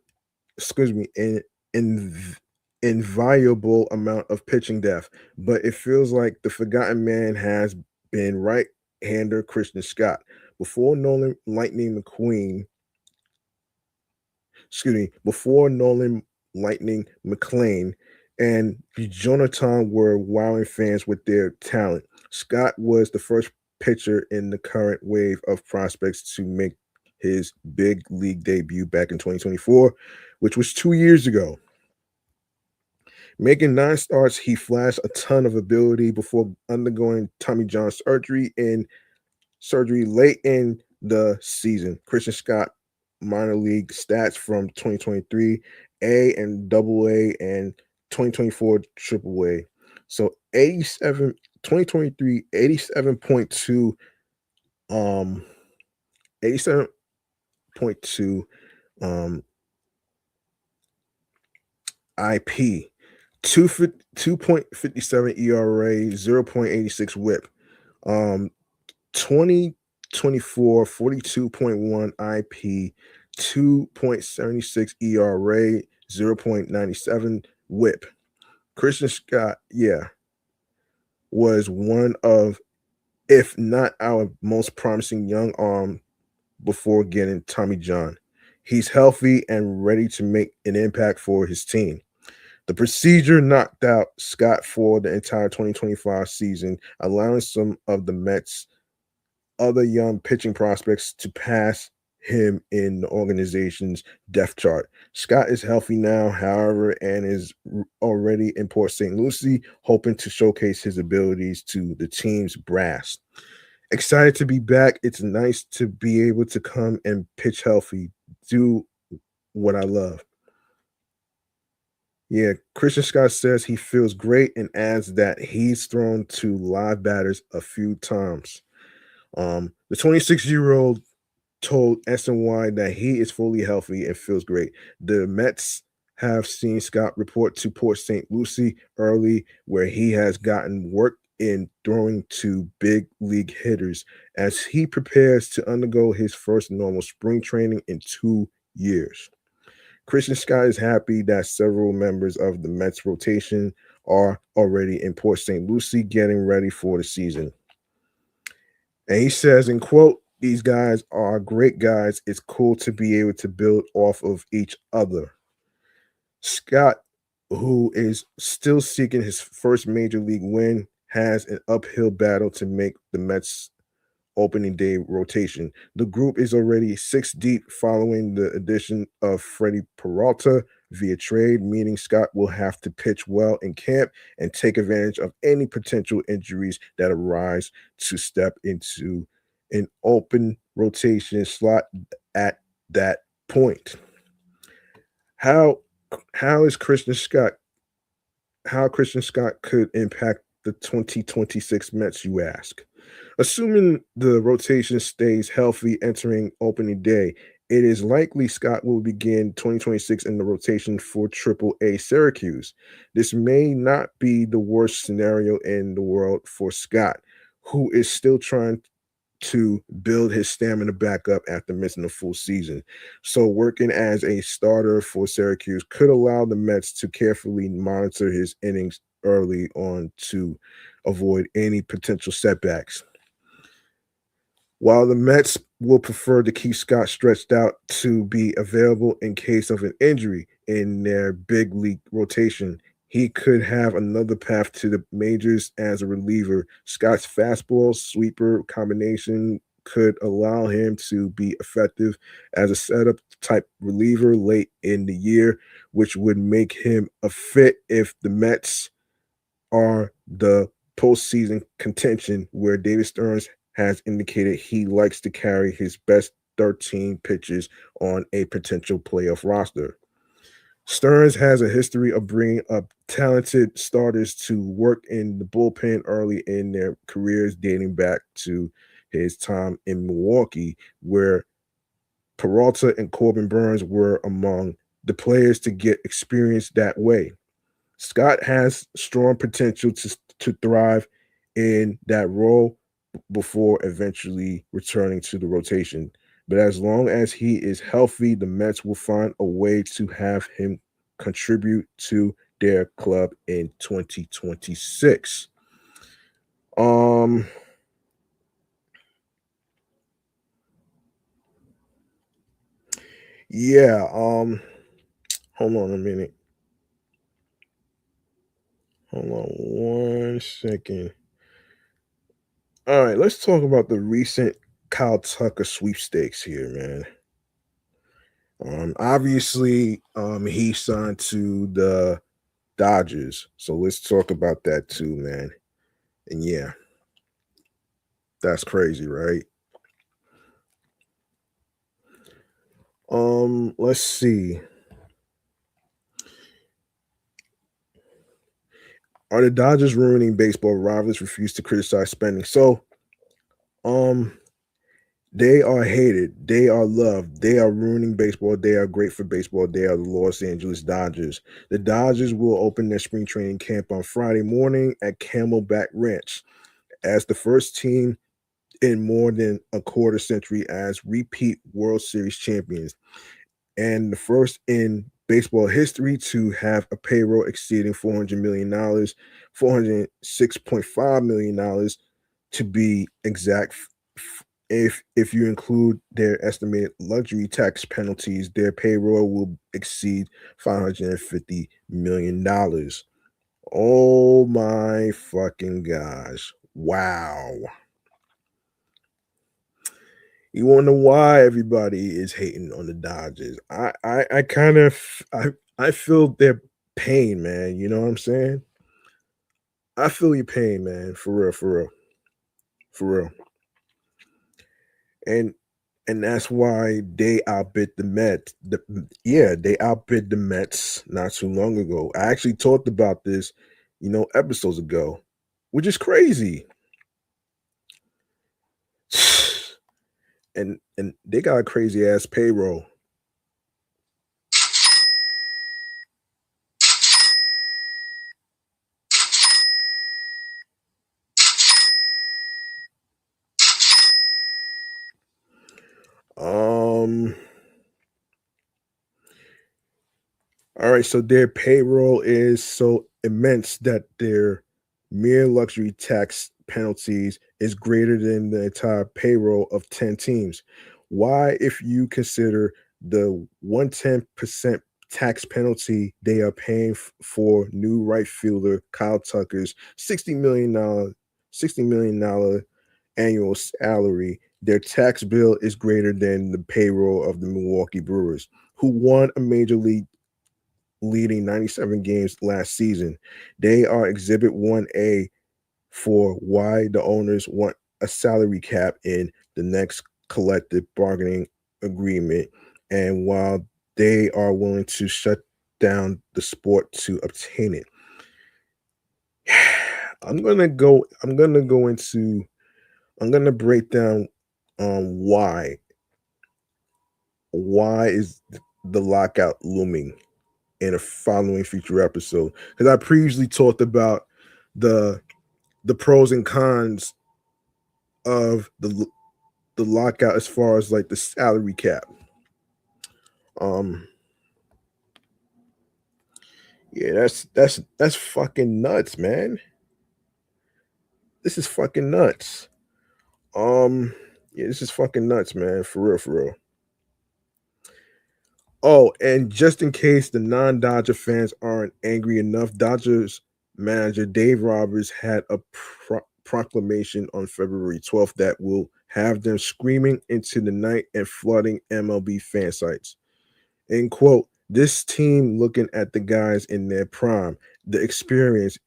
invaluable amount of pitching depth, but it feels like the forgotten man has been right-hander Christian Scott. Before Nolan Lightning McQueen, before Nolan Lightning McLean and Jonathan were wowing fans with their talent, Scott was the first pitcher in the current wave of prospects to make his big league debut back in 2024, which was 2 years ago. Making 9 starts, he flashed a ton of ability before undergoing Tommy John surgery late in the season. Christian Scott minor league stats from 2023, A and double A, and 2024 triple A. So 2023, 87.2 87.2 IP, 2.57 ERA, 0.86 whip. 2024, 42.1 IP, 2.76 ERA, 0.97 whip. Christian Scott, was one of, if not our most promising young arm before getting Tommy John. He's healthy and ready to make an impact for his team. The procedure knocked out Scott for the entire 2025 season, allowing some of the Mets' other young pitching prospects to pass him in the organization's depth chart. Scott is healthy now, however, and is already in Port St. Lucie, hoping to showcase his abilities to the team's brass. Excited to be back. It's nice to be able to come and pitch healthy, do what I love. Yeah, Christian Scott says he feels great and adds that he's thrown to live batters a few times. The 26-year-old told SNY that he is fully healthy and feels great. The Mets have seen Scott report to Port St. Lucie early, where he has gotten work in throwing to big league hitters as he prepares to undergo his first normal spring training in 2 years. Christian Scott is happy that several members of the Mets rotation are already in Port St. Lucie getting ready for the season. And he says, in quote, "These guys are great guys. It's cool to be able to build off of each other." Scott, who is still seeking his first major league win, has an uphill battle to make the Mets opening day rotation. The group is already 6 deep following the addition of Freddie Peralta via trade, meaning Scott will have to pitch well in camp and take advantage of any potential injuries that arise to step into an open rotation slot at that point. How is Christian Scott how Christian Scott could impact the 2026 Mets, you ask? Assuming the rotation stays healthy entering opening day, it is likely Scott will begin 2026 in the rotation for AAA Syracuse. This may not be the worst scenario in the world for Scott, who is still trying to build his stamina back up after missing a full season. So working as a starter for Syracuse could allow the Mets to carefully monitor his innings early on to avoid any potential setbacks. While the Mets will prefer to keep Scott stretched out to be available in case of an injury in their big league rotation, he could have another path to the majors as a reliever. Scott's fastball sweeper combination could allow him to be effective as a setup type reliever late in the year, which would make him a fit if the Mets are the postseason contention, where David Stearns has indicated he likes to carry his best 13 pitches on a potential playoff roster. Stearns has a history of bringing up talented starters to work in the bullpen early in their careers, dating back to his time in Milwaukee, where Peralta and Corbin Burns were among the players to get experience that way. Scott has strong potential to thrive in that role before eventually returning to the rotation. But as long as he is healthy, the Mets will find a way to have him contribute to their club in 2026. Um yeah, hold on a minute. Hold on 1 second. All right, let's talk about the recent Kyle Tucker sweepstakes here, man. Obviously, he signed to the Dodgers, so let's talk about that too, man. And yeah, that's crazy, right? Let's see. Are the Dodgers ruining baseball? Rivals refuse to criticize spending. So, um, They are hated. They are loved. They are ruining baseball. They are great for baseball. They are the Los Angeles Dodgers. The Dodgers will open their spring training camp on Friday morning at Camelback Ranch as the first team in more than a quarter century as repeat World Series champions and the first in baseball history to have a payroll exceeding $400 million, $406.5 million to be exact. If you include their estimated luxury tax penalties, their payroll will exceed $550 million. Oh my fucking gosh! Wow. You want to know why everybody is hating on the Dodgers? I kind of I feel their pain, man. You know what I'm saying? I feel your pain, man. For real, for real, for real. And that's why they outbid the Mets. Yeah, they outbid the Mets not too long ago. I actually talked about this, episodes ago, which is crazy. And they got a crazy ass payroll. Um All right, so their payroll is so immense that their mere luxury tax penalties is greater than the entire payroll of 10 teams. Why, if you consider the 110% tax penalty they are paying for new right fielder Kyle Tucker's $60 million annual salary, their tax bill is greater than the payroll of the Milwaukee Brewers, who won a major league leading 97 games last season. They are Exhibit 1A for why the owners want a salary cap in the next collective bargaining agreement, and while they are willing to shut down the sport to obtain it. I'm gonna break down why is the lockout looming in a following future episode, because I previously talked about the pros and cons of the lockout as far as like the salary cap. Um, yeah, that's fucking nuts, man. This is fucking nuts. Yeah, this is fucking nuts, man. For real, for real. Oh, and just in case the non-Dodger fans aren't angry enough, Dodgers manager Dave Roberts had a proclamation on February 12th that will have them screaming into the night and flooding MLB fan sites. End quote. This team looking at the guys in their prime, the experience,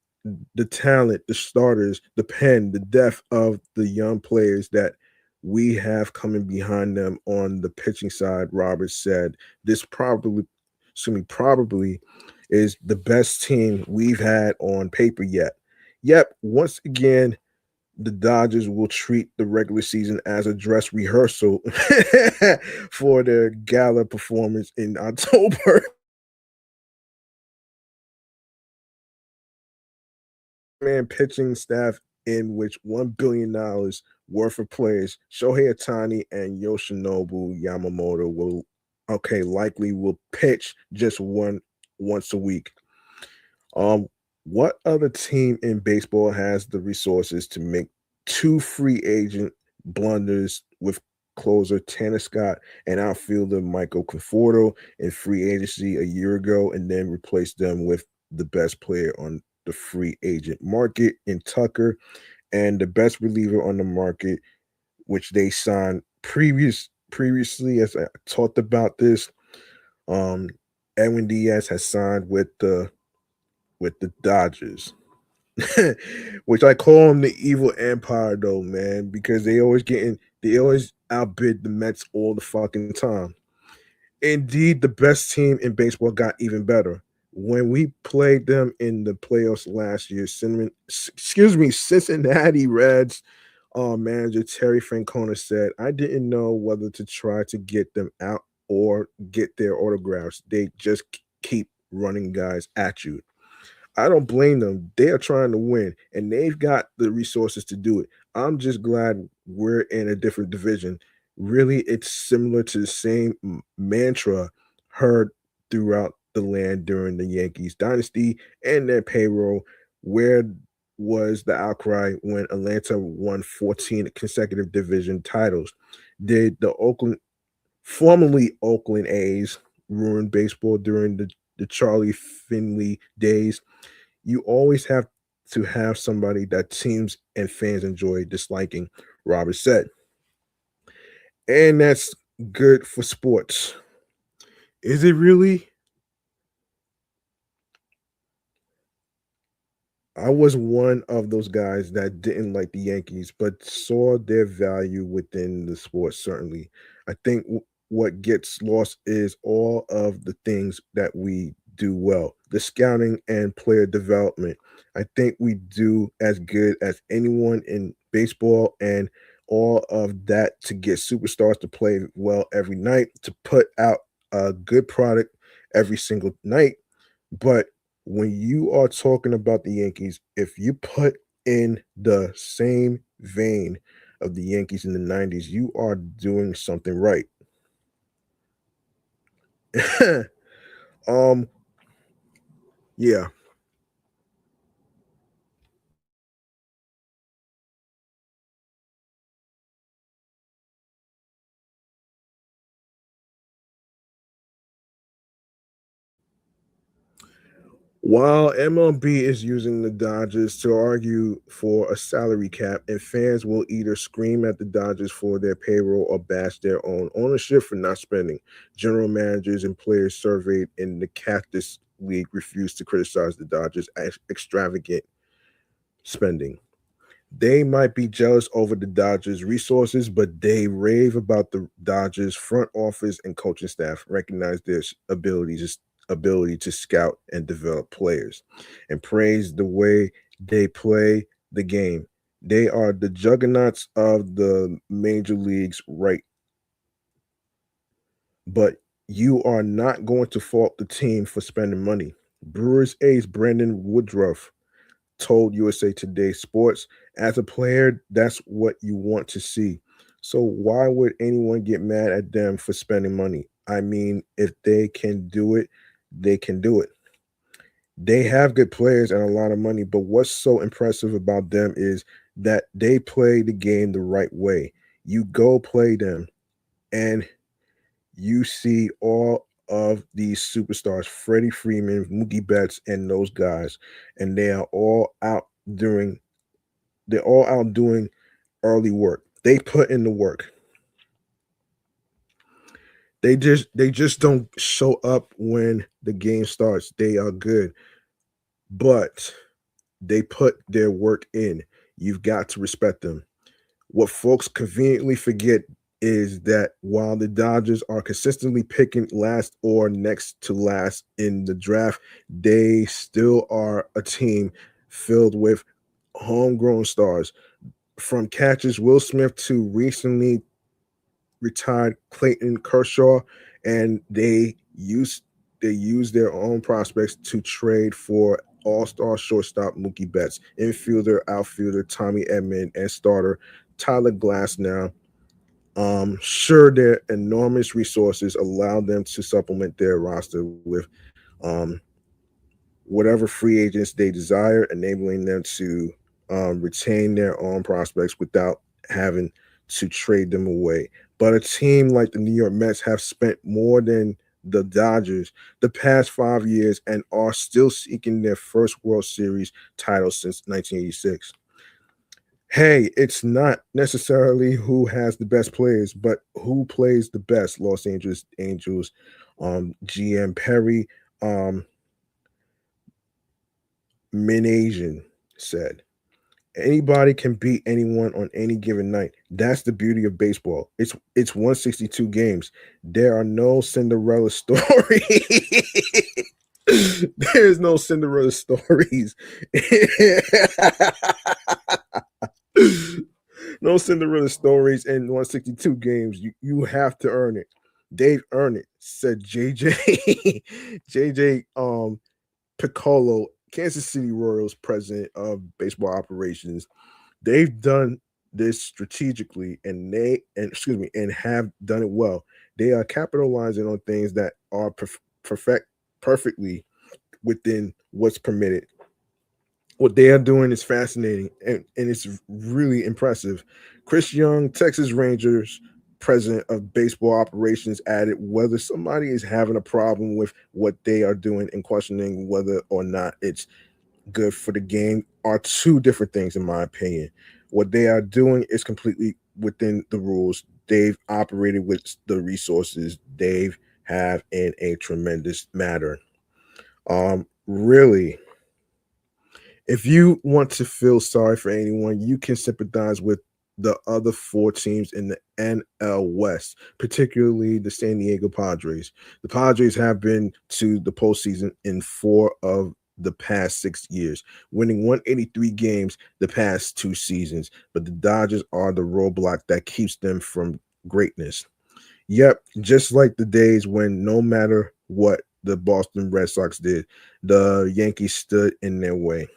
the talent, the starters, the pen, the depth of the young players that we have coming behind them on the pitching side, Roberts said. This probably is the best team we've had on paper yet. Yep, once again, the Dodgers will treat the regular season as a dress rehearsal for their gala performance in October. Man, pitching staff in which $1 billion worth of players, Shohei Ohtani and Yoshinobu Yamamoto likely will pitch just once a week. What other team in baseball has the resources to make two free agent blunders with closer Tanner Scott and outfielder Michael Conforto in free agency a year ago, and then replace them with the best player on the free agent market in Tucker and the best reliever on the market, which they signed previously, as I talked about this. Um, Edwin Diaz has signed with the Dodgers. Which I call them the evil empire though, man, because they always outbid the Mets all the fucking time. Indeed, the best team in baseball got even better. When we played them in the playoffs last year, Cincinnati Reds Manager Terry Francona said, "I didn't know whether to try to get them out or get their autographs. They just keep running guys at you." I don't blame them. They are trying to win and they've got the resources to do it. I'm just glad we're in a different division. Really, it's similar to the same mantra heard throughout the land during the Yankees dynasty and their payroll. Where was the outcry when Atlanta won 14 consecutive division titles? Did the formerly Oakland A's, ruin baseball during the Charlie Finley days? You always have to have somebody that teams and fans enjoy disliking, Robert said. And that's good for sports. Is it really? I was one of those guys that didn't like the Yankees, but saw their value within the sport, certainly. I think what gets lost is all of the things that we do well, the scouting and player development. I think we do as good as anyone in baseball, and all of that to get superstars to play well every night, to put out a good product every single night. But when you are talking about the Yankees, if you put in the same vein of the Yankees in the 90s, you are doing something right. um, yeah. While MLB is using the Dodgers to argue for a salary cap, and fans will either scream at the Dodgers for their payroll or bash their own ownership for not spending. General managers and players surveyed in the Cactus League refused to criticize the Dodgers' extravagant spending. They might be jealous over the Dodgers' resources, but they rave about the Dodgers' front office and coaching staff, recognize their ability to scout and develop players, and praise the way they play the game. They are the juggernauts of the major leagues, right? But you are not going to fault the team for spending money. Brewers ace Brandon Woodruff told USA Today Sports, as a player, that's what you want to see. So why would anyone get mad at them for spending money? I mean, if they can do it, they can do it. They have good players and a lot of money, but what's so impressive about them is that they play the game the right way. You go play them and you see all of these superstars, Freddie Freeman, Mookie Betts, and those guys, and they are all out doing they're all out doing early work. They put in the work. They just don't show up when the game starts. They are good, but they put their work in. You've got to respect them. What folks conveniently forget is that while the Dodgers are consistently picking last or next to last in the draft, they still are a team filled with homegrown stars, from catchers Will Smith to recently retired Clayton Kershaw, and they use their own prospects to trade for all-star shortstop Mookie Betts, infielder, outfielder Tommy Edman, and starter Tyler Glasnow. Sure, their enormous resources allow them to supplement their roster with um, whatever free agents they desire, enabling them to retain their own prospects without having to trade them away. But a team like the New York Mets have spent more than the Dodgers the past 5 years and are still seeking their first World Series title since 1986. Hey, it's not necessarily who has the best players, but who plays the best. Los Angeles Angels GM Perry Minasian said. Anybody can beat anyone on any given night. That's the beauty of baseball. It's 162 games. There are no Cinderella stories. There's no Cinderella stories. No Cinderella stories in 162 games. You have to earn it. They've earned it, said JJ. JJ Piccolo, Kansas City Royals president of baseball operations. They've done this strategically and have done it well. They are capitalizing on things that are perfectly within what's permitted. What they are doing is fascinating and it's really impressive. Chris Young, Texas Rangers president of baseball operations, added whether somebody is having a problem with what they are doing and questioning whether or not it's good for the game are two different things, in my opinion. What they are doing is completely within the rules. They've operated with the resources they've have in a tremendous matter. Really, if you want to feel sorry for anyone, you can sympathize with the other four teams in the NL West, particularly the San Diego Padres. The Padres have been to the postseason in 4 of the past 6 years, winning 183 games the past 2 seasons. But the Dodgers are the roadblock that keeps them from greatness. Yep, just like the days when no matter what the Boston Red Sox did, the Yankees stood in their way.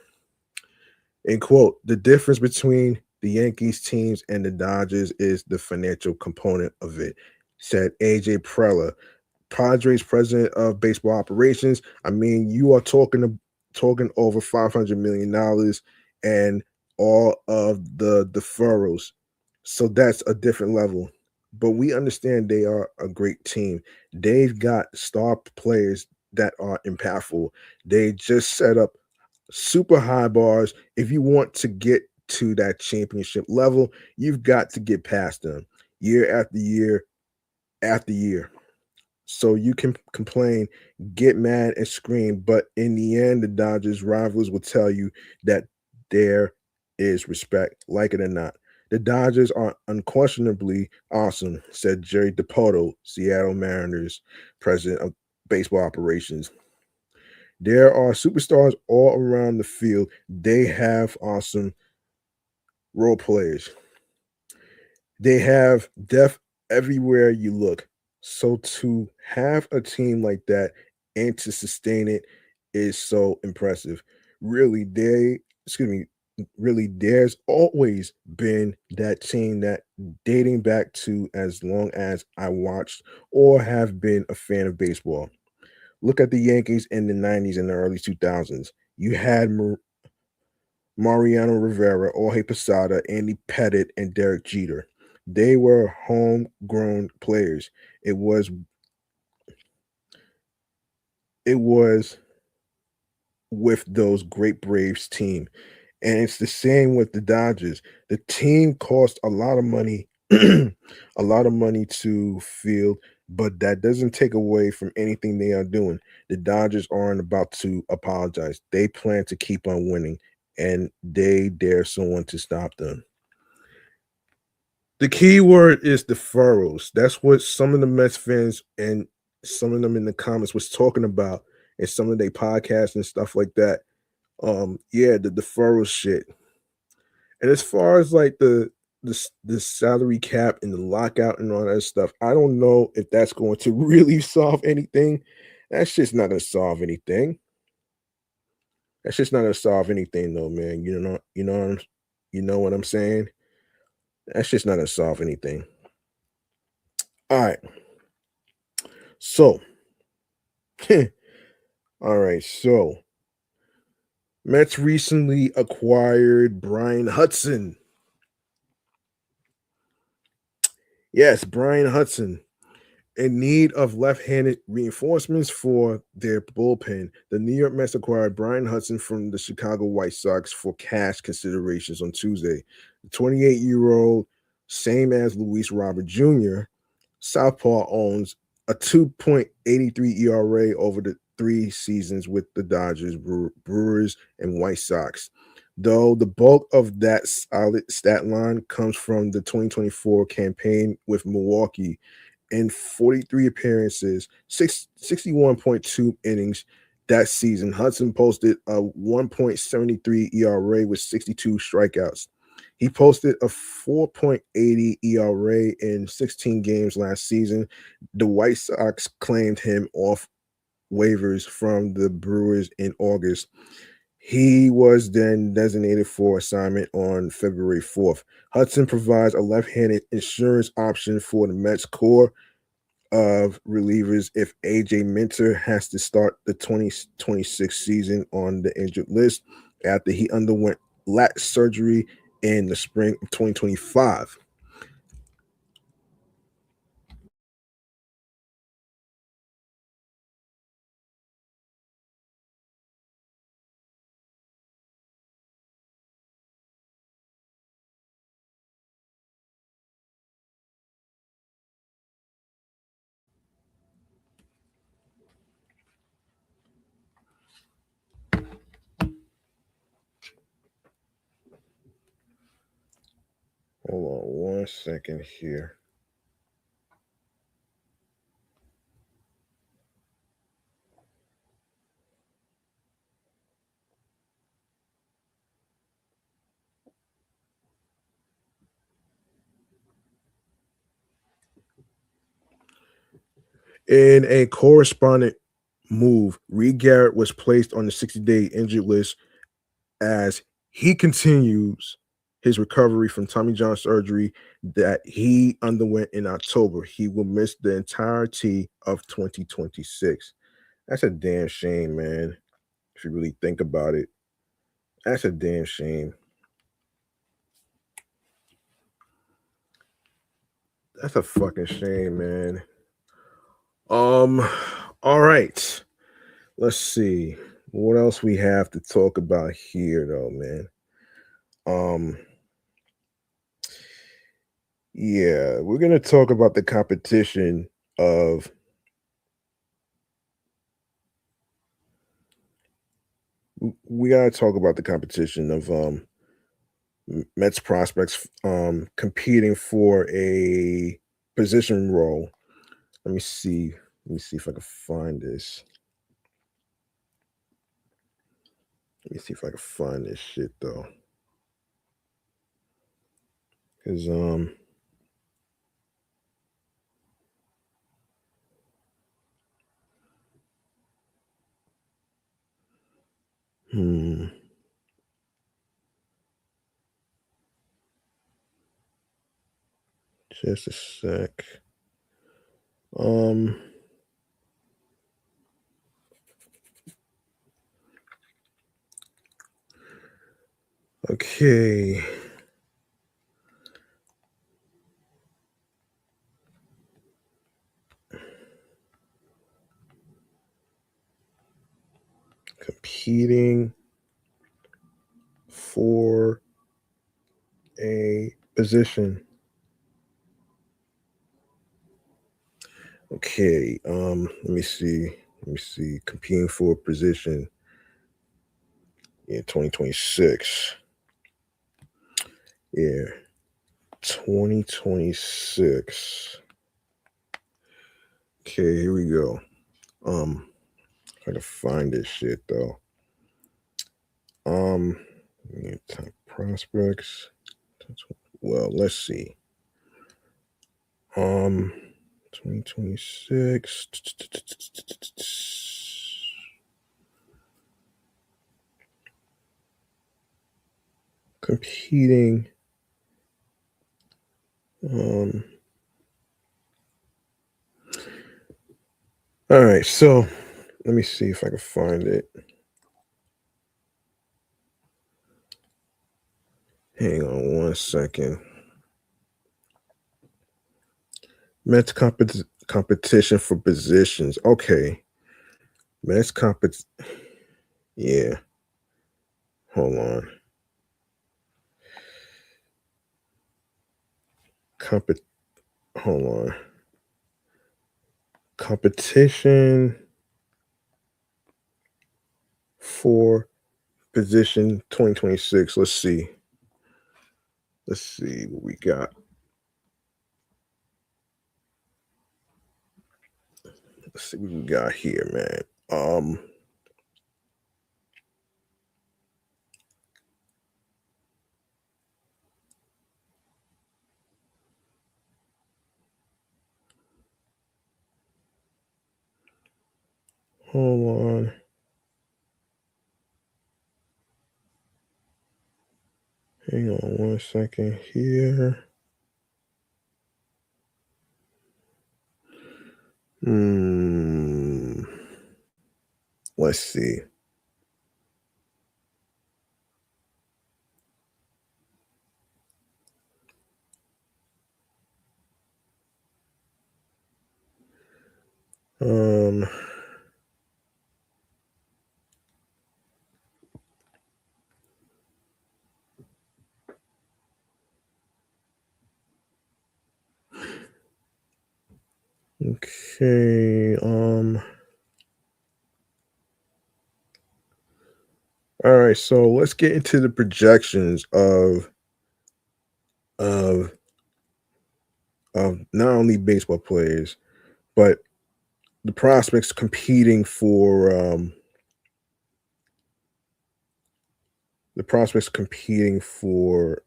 And quote, the difference between the Yankees teams and the Dodgers is the financial component of it, said AJ Preller, Padres president of baseball operations. I mean, you are talking over $500 million and all of the deferrals. So that's a different level. But we understand they are a great team. They've got star players that are impactful. They just set up super high bars. If you want to get to that championship level, you've got to get past them year after year after year. So you can complain, get mad, and scream, but in the end, the Dodgers rivals will tell you that there is respect, like it or not. The Dodgers are unquestionably awesome, said Jerry DePoto, Seattle Mariners president of baseball operations. There are superstars all around the field. They have awesome role players. They have depth everywhere you look. So to have a team like that and to sustain it is so impressive. Really, really, there's always been that team that dating back to as long as I watched or have been a fan of baseball. Look at the Yankees in the 90s and the early 2000s. You had Mariano Rivera, Jorge Posada, Andy Pettit, and Derek Jeter. They were homegrown players. It was with those great Braves team. And it's the same with the Dodgers. The team cost a lot of money, a lot of money to field, but that doesn't take away from anything they are doing. The Dodgers aren't about to apologize. They plan to keep on winning, and they dare someone to stop them. The key word is deferrals. That's what some of the Mets fans and some of them in the comments was talking about in some of their podcasts and stuff like that. Yeah, the deferral shit. And as far as like the salary cap and the lockout and all that stuff, I don't know if that's going to really solve anything. That's just not gonna solve anything. That's just not gonna solve anything though, man. You know what I'm saying? That's just not gonna solve anything. All right. So all right, so Mets recently acquired Bryan Hudson. Yes, Bryan Hudson. In need of left-handed reinforcements for their bullpen, the New York Mets acquired Bryan Hudson from the Chicago White Sox for cash considerations on Tuesday. The 28-year-old, same as Luis Robert Jr., Southpaw owns a 2.83 ERA over the 3 seasons with the Dodgers, Brewers, and White Sox. Though the bulk of that solid stat line comes from the 2024 campaign with Milwaukee, in 43 appearances, 61.2 innings that season. Hudson posted a 1.73 ERA with 62 strikeouts. He posted a 4.80 ERA in 16 games last season. The White Sox claimed him off waivers from the Brewers in August. He was then designated for assignment on February 4th. Hudson provides a left-handed insurance option for the Mets core of relievers if AJ Minter has to start the 2026 season on the injured list after he underwent lat surgery in the spring of 2025. Hold on 1 second here. In a correspondent move, Reed Garrett was placed on the 60-day injured list as he continues his recovery from Tommy John surgery that he underwent in October. He will miss the entirety of 2026. That's a damn shame, man. If you really think about it, that's a damn shame. That's a fucking shame, man. All right. Let's see what else we have to talk about here, though, man. Yeah, we're gonna talk about the competition of we gotta talk about the competition of Mets prospects competing for a position role. Let me see. Let me see if I can find this. Let me see if I can find this shit though. Cause hmm just a sec. Um okay. Competing for a position. Okay, let me see. Let me see. Competing for a position in 2026. Yeah, 2026. Okay, here we go. Try to find this shit though. Um, Top prospects. Well, let's see. 2026. Competing. All right, so let me see if I can find it. Hang on 1 second. Mets competition for positions. Okay. Mets Yeah. Hold on. Compet. Hold on. Competition for position 2026. Let's see. Let's see what we got. Let's see what we got here, man. Hold on. Hang on 1 second here. Let's see. Um, okay. All right. So let's get into the projections of of not only baseball players, but the prospects competing for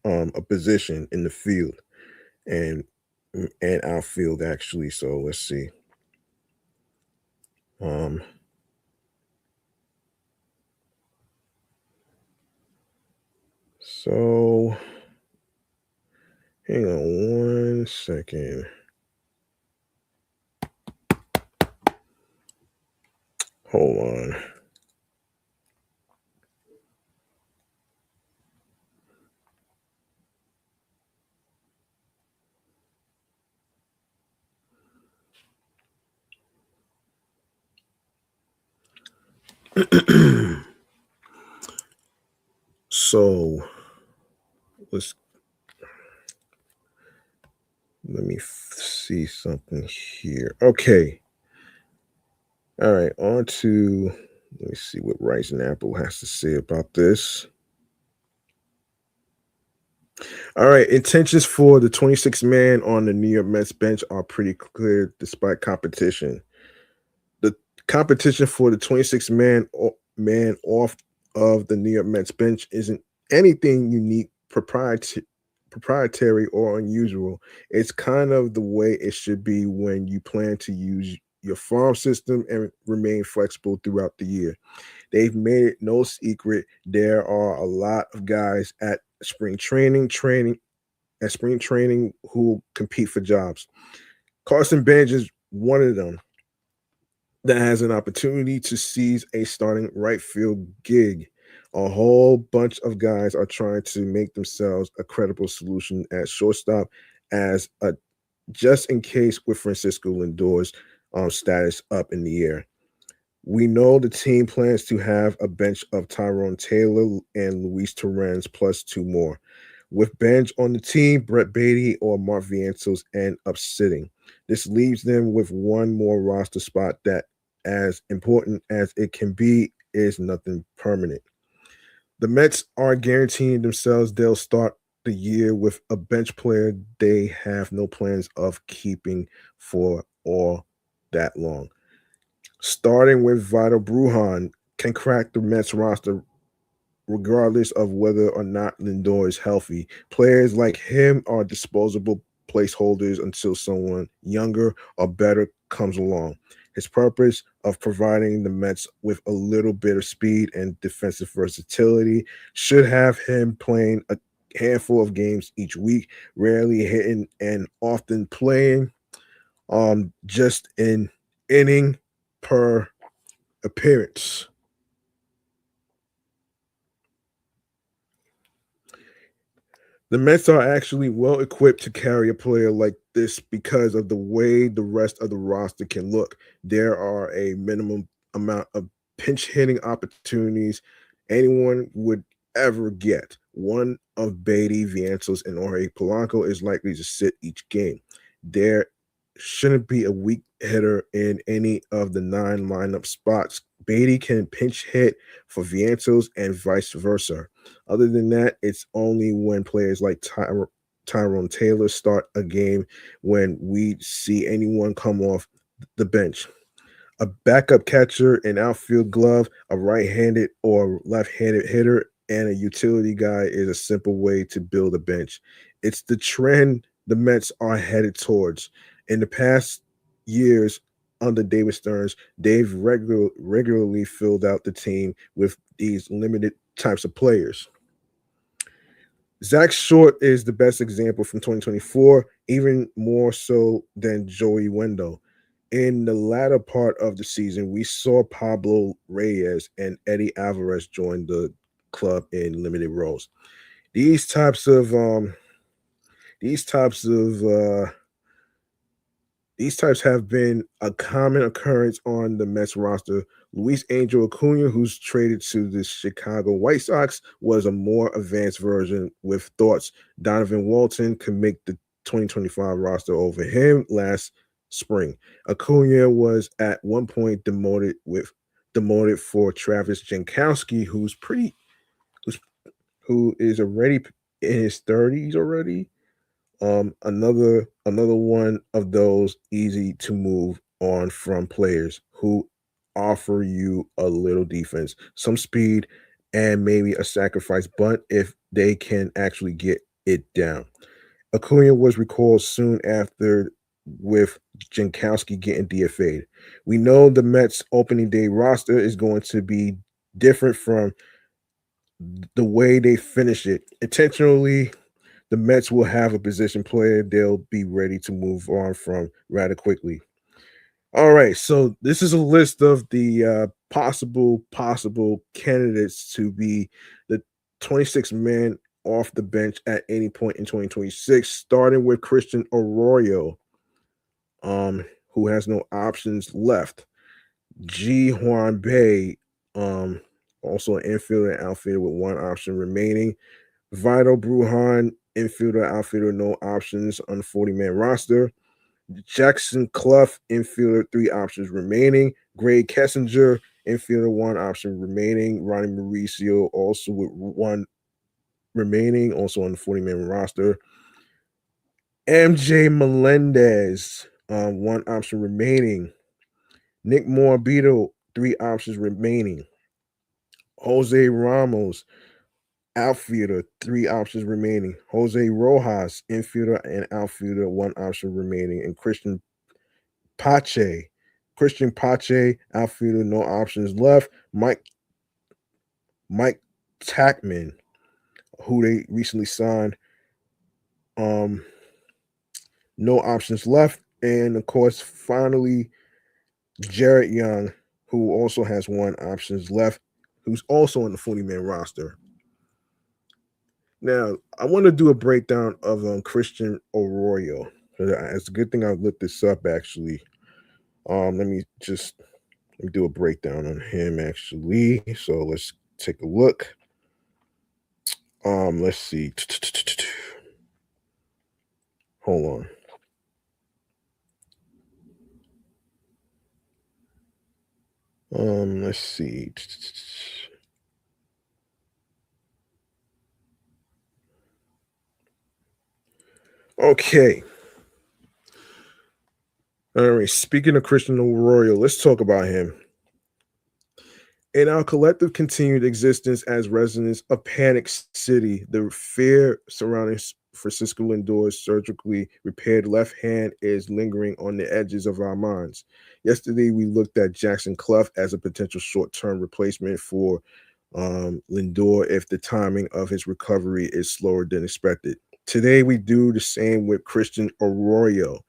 a position in the field and and outfield actually. So let's see. Um, so hang on 1 second. Hold on. So let's let me see something here. Okay. All right. On to let me see what Rice and Apple has to say about this. All right. Intentions for the 26 man on the New York Mets bench are pretty clear despite competition. The competition for the 26 man off of the New York Mets bench isn't anything unique, proprietary or unusual. It's kind of the way it should be when you plan to use your farm system and remain flexible throughout the year. They've made it no secret there are a lot of guys at spring training who compete for jobs. Carson Benge is one of them that has an opportunity to seize a starting right field gig. A whole bunch of guys are trying to make themselves a credible solution at shortstop as a just in case with Francisco Lindor's status up in the air. We know the team plans to have a bench of Tyrone Taylor and Luis Torrens plus two more. With Bench on the team, Brett Baty or Mark Vientos end up sitting. This leaves them with one more roster spot that, as important as it can be, is nothing permanent. The Mets are guaranteeing themselves they'll start the year with a bench player they have no plans of keeping for all that long. Starting with Vital Brujan can crack the Mets roster regardless of whether or not Lindor is healthy. Players like him are disposable placeholders until someone younger or better comes along. His purpose of providing the Mets with a little bit of speed and defensive versatility should have him playing a handful of games each week, rarely hitting and often playing just an inning per appearance. The Mets are actually well equipped to carry a player like this because of the way the rest of the roster can look. There are a minimum amount of pinch hitting opportunities anyone would ever get. One of Baty, Vientos, and Jorge Polanco is likely to sit each game. There shouldn't be a weak hitter in any of the nine lineup spots. Baty can pinch hit for Vientos and vice versa. Other than that, it's only when players like Tyrone Taylor start a game when we see anyone come off the bench. A backup catcher, an outfield glove, a right-handed or left-handed hitter, and a utility guy is a simple way to build a bench. It's the trend the Mets are headed towards. In the past years, under David Stearns, Dave regularly filled out the team with these limited types of players. Zach Short is the best example from 2024, even more so than Joey Wendell. In the latter part of the season, we saw Pablo Reyes and Eddie Alvarez join the club in limited roles. These types of these types of these types have been a common occurrence on the Mets roster. Luis Angel Acuna, who's traded to the Chicago White Sox, was a more advanced version with thoughts Donovan Walton could make the 2025 roster over him last spring. Acuna was at one point demoted for Travis Jankowski, who's who is already in his 30s already. Another one of those easy to move on from players who offer you a little defense, some speed, and maybe a sacrifice bunt if they can actually get it down. Acuna was recalled soon after with Jankowski getting DFA'd. We know the Mets opening day roster is going to be different from the way they finish it. Intentionally, the Mets will have a position player they'll be ready to move on from rather quickly. All right, so this is a list of the possible candidates to be the 26 men off the bench at any point in 2026, starting with Christian Arroyo, who has no options left. G. Juan Bay, also an infielder and outfielder with one option remaining. Vito Brujan, infielder, outfielder, no options on the 40-man roster. Jackson Clough, infielder, three options remaining. Greg Kessinger, infielder, one option remaining. Ronnie Mauricio, also with one remaining, also on the 40-man roster. MJ Melendez, one option remaining. Nick Morabito, three options remaining. Jose Ramos, outfielder, three options remaining. Jose Rojas, infielder and outfielder, one option remaining. And Pache, Christian Pache, outfielder, no options left. Mike Tackman, who they recently signed, no options left. And of course, finally, Jarrett Young, who also has one options left, who's also on the 40-man roster. Now, I want to do a breakdown of Christian Arroyo. It's a good thing I looked this up, actually. Let me do a breakdown on him, actually. So let's take a look. Let's see. Hold on. Let's see. Okay. All right. Speaking of Christian Arroyo, let's talk about him. In our collective continued existence as residents of Panic City, the fear surrounding Francisco Lindor's surgically repaired left hand is lingering on the edges of our minds. Yesterday, we looked at Jackson Clough as a potential short-term replacement for Lindor if the timing of his recovery is slower than expected. Today, we do the same with Christian Arroyo.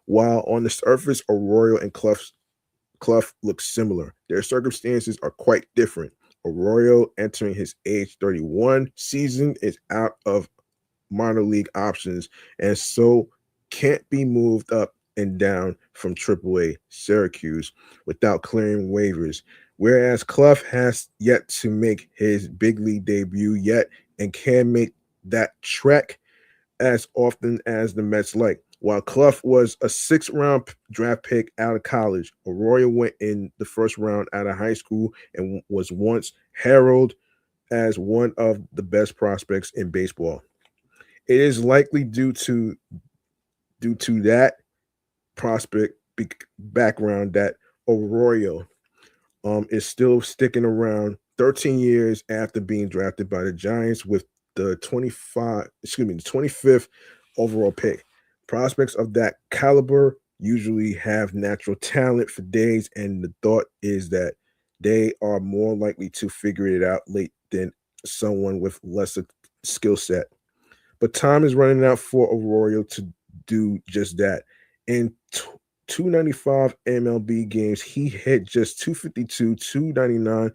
While on the surface, Arroyo and Clough looks similar, their circumstances are quite different. Arroyo, entering his age 31 season, is out of minor league options and so can't be moved up and down from AAA Syracuse without clearing waivers. Whereas Clough has yet to make his big league debut yet and can make that trek as often as the Mets like. While Clough was a sixth-round draft pick out of college, Arroyo went in the first round out of high school and was once heralded as one of the best prospects in baseball. It is likely due to that prospect background that Arroyo is still sticking around 13 years after being drafted by the Giants with the 25th overall pick. Prospects of that caliber usually have natural talent for days, and the thought is that they are more likely to figure it out late than someone with lesser skill set. But time is running out for Arroyo to do just that. In 295 MLB games, he hit just 252, 299,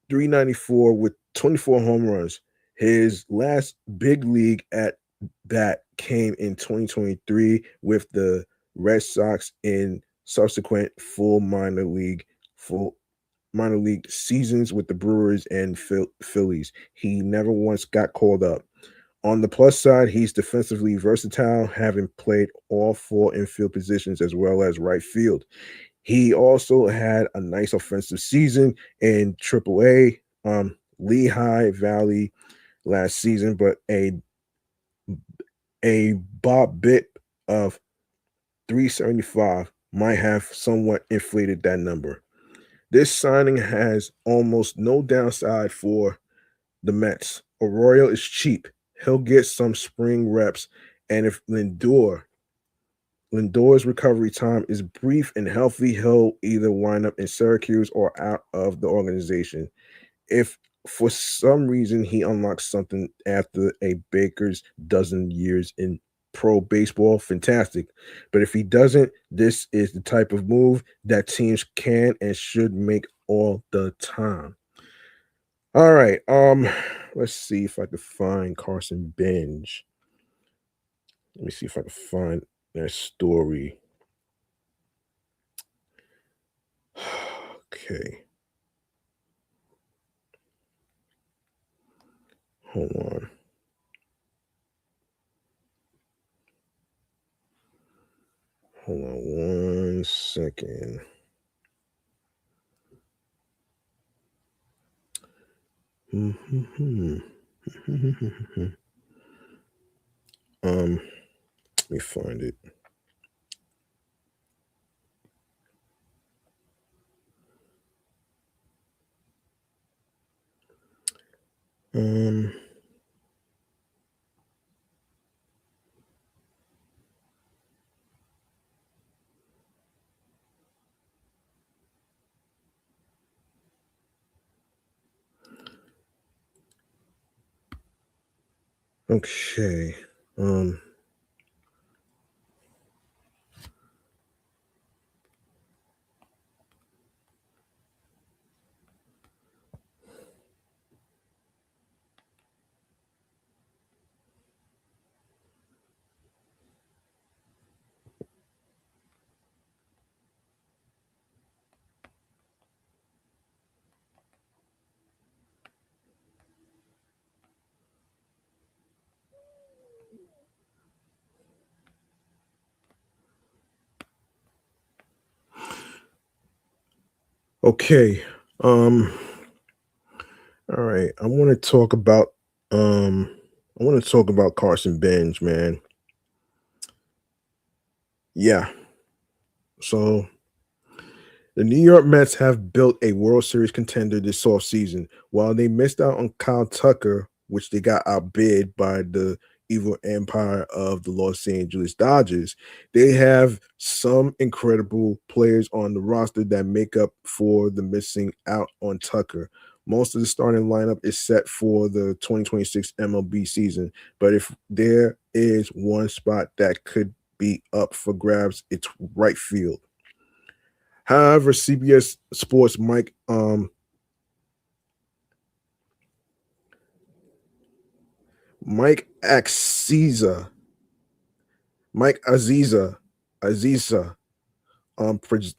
394 with 24 home runs. His last big league at bat came in 2023 with the Red Sox in subsequent full minor league seasons with the Brewers and Phillies. He never once got called up. On the plus side, he's defensively versatile, having played all four infield positions as well as right field. He also had a nice offensive season in AAA, Lehigh Valley last season, but a Bob Bip of 375 might have somewhat inflated that number. This signing has almost no downside for the Mets. Arroyo is cheap. He'll get some spring reps, and if Lindor's recovery time is brief and healthy, he'll either wind up in Syracuse or out of the organization. If for some reason he unlocks something after a Baker's dozen years in pro baseball, fantastic. But if he doesn't, this is the type of move that teams can and should make all the time. All right. Let's see if I can find Carson Benge. Let me see if I can find that story. Okay. Hold on. Hold on 1 second. Let me find it. Okay. Okay. All right. I want to talk about Carson Benge, man. Yeah. So the New York Mets have built a World Series contender this offseason. While they missed out on Kyle Tucker, which they got outbid by the evil empire of the Los Angeles Dodgers, they have some incredible players on the roster that make up for the missing out on Tucker. Most of the starting lineup is set for the 2026 MLB season, but if there is one spot that could be up for grabs, it's right field. However, CBS Sports Mike Axiza, Mike Aziza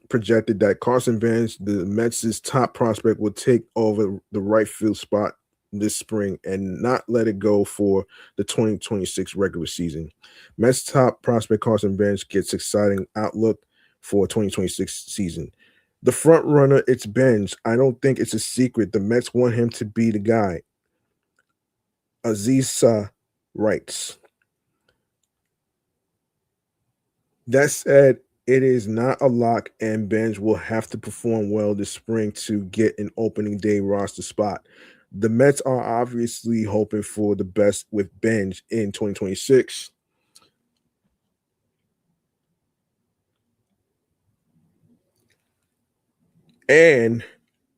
projected that Carson Benge, the Mets' top prospect, will take over the right field spot this spring and not let it go for the 2026 regular season. Mets top prospect Carson Benge gets exciting outlook for 2026 season. The front runner, it's Bench. I don't think it's a secret. The Mets want him to be the guy. Aziza writes. That said, it is not a lock, and Bench will have to perform well this spring to get an opening day roster spot. The Mets are obviously hoping for the best with Bench in 2026. And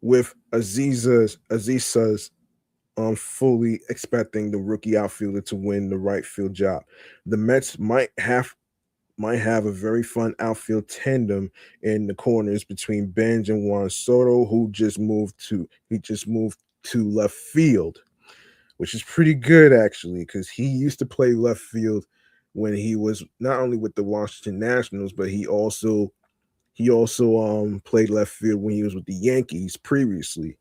with Aziza's fully expecting the rookie outfielder to win the right field job. The Mets might have a very fun outfield tandem in the corners between Benge and Juan Soto, who just moved to left field, which is pretty good actually, because he used to play left field when he was not only with the Washington Nationals, but he also played left field when he was with the Yankees previously,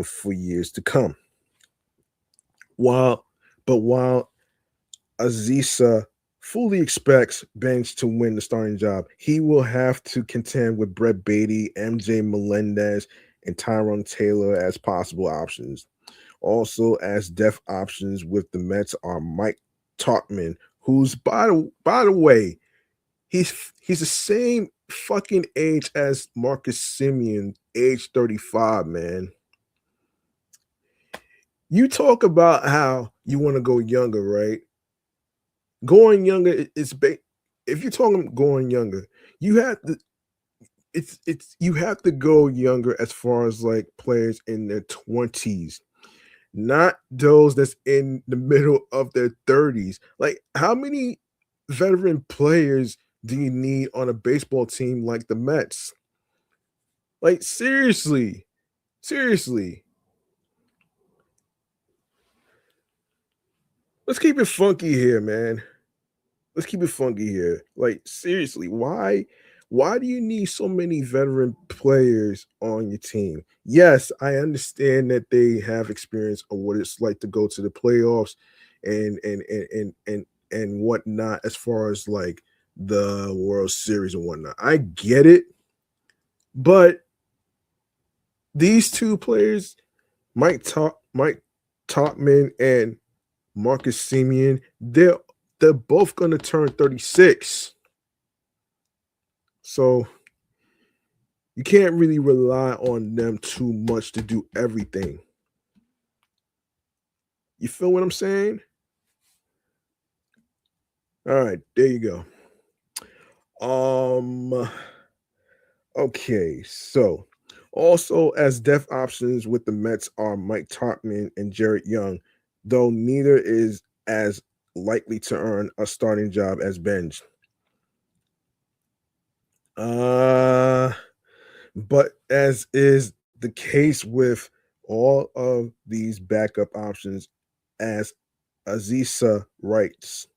for years to come. While Aziza fully expects Bench to win the starting job, he will have to contend with Brett Baty, MJ Melendez, and Tyrone Taylor as possible options. Also, as depth options with the Mets are Mike Tauchman, who's by the way, he's the same fucking age as Marcus Semien, age 35, man. You talk about how you want to go younger, right? Going younger is if you're talking going younger, you have to you have to go younger as far as like players in their 20s, not those that's in the middle of their 30s. Like how many veteran players do you need on a baseball team like the Mets? Like seriously, seriously. Let's keep it funky here, man. Let's keep it funky here. Like seriously, why do you need so many veteran players on your team? Yes, I understand that they have experience of what it's like to go to the playoffs and whatnot as far as like the World Series and whatnot. I get it, but these two players, Mike Topman and Marcus Semien, they're both gonna turn 36. So you can't really rely on them too much to do everything. You feel what I'm saying? All right, there you go. Um okay, so also as depth options with the Mets are Mike Tauchman and Jarrett Young, though neither is as likely to earn a starting job as Benj. Uh But as is the case with all of these backup options, as Aziza writes,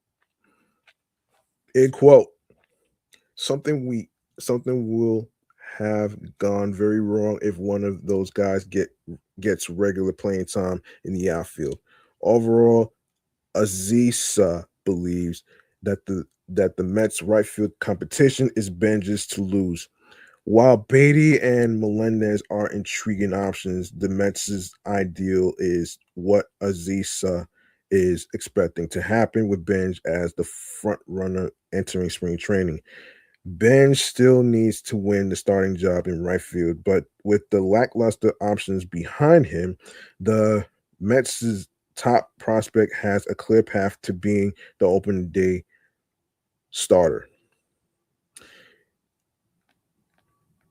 in quote, something we something will have gone very wrong if one of those guys gets regular playing time in the outfield. Overall, Aziza believes that the Mets right field competition is Benji's to lose. While Baty and Melendez are intriguing options, the Mets' ideal is what Aziza is expecting to happen with Benj as the front runner entering spring training. Benj still needs to win the starting job in right field, but with the lackluster options behind him, the Mets' top prospect has a clear path to being the opening day starter.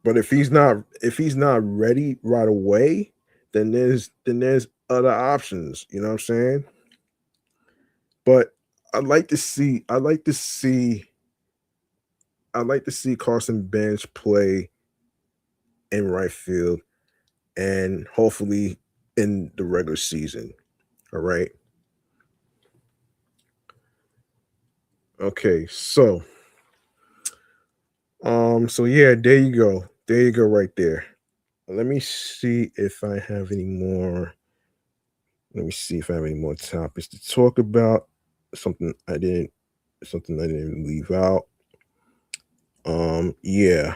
But if he's not ready right away, then there's other options. You know what I'm saying? But I'd like to see Carson Bench play in right field and hopefully in the regular season. All right. Okay. So yeah, there you go. There you go right there. Let me see if I have any more. Let me see if I have any more topics to talk about. Something I didn't something I didn't leave out. Yeah.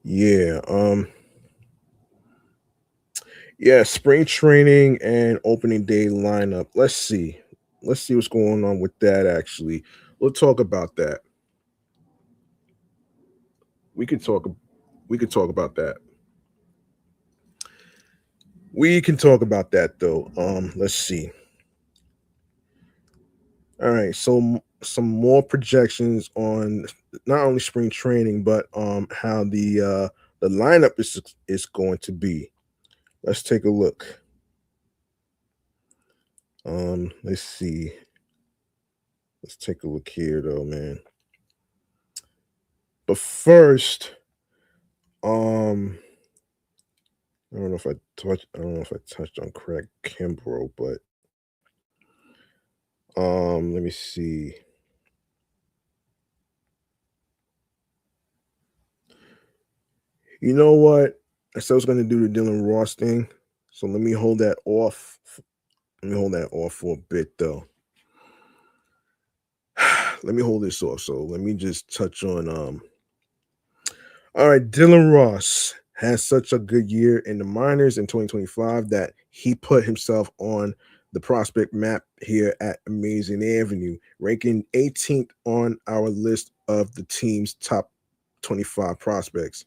Yeah. Yeah, spring training and opening day lineup. Let's see. Let's see what's going on with that actually. We'll talk about that. We could talk we could talk about that. We can talk about that though. Let's see. All right. So some more projections on not only spring training but how the lineup is going to be. Let's take a look. Let's see. Let's take a look here though, man. But first, um, I don't know if I touched on Craig Kimbrough, but let me see. You know what? I said I was going to do the Dylan Ross thing, so let me hold that off. Let me hold that off for a bit, though. Let me hold this off. So let me just touch on. All right, Dylan Ross has such a good year in the minors in 2025 that he put himself on the prospect map here at Amazing Avenue, ranking 18th on our list of the team's top 25 prospects.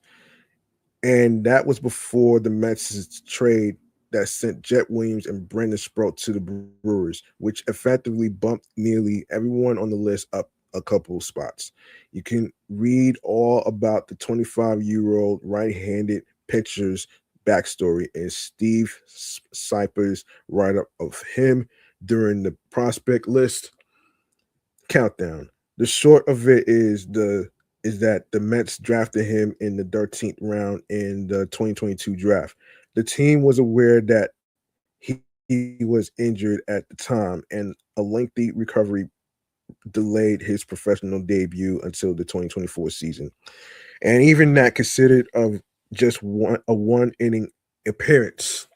And that was before the Mets' trade that sent Jet Williams and Brendan Sprout to the Brewers, which effectively bumped nearly everyone on the list up a couple spots. You can read all about the 25-year-old right-handed pitcher's backstory in Steve Seiper's write-up of him during the prospect list countdown. The short of it is that the Mets drafted him in the 13th round in the 2022 draft. The team was aware that he was injured at the time, and a lengthy recovery delayed his professional debut until the 2024 season. And even that considered of just one inning appearance.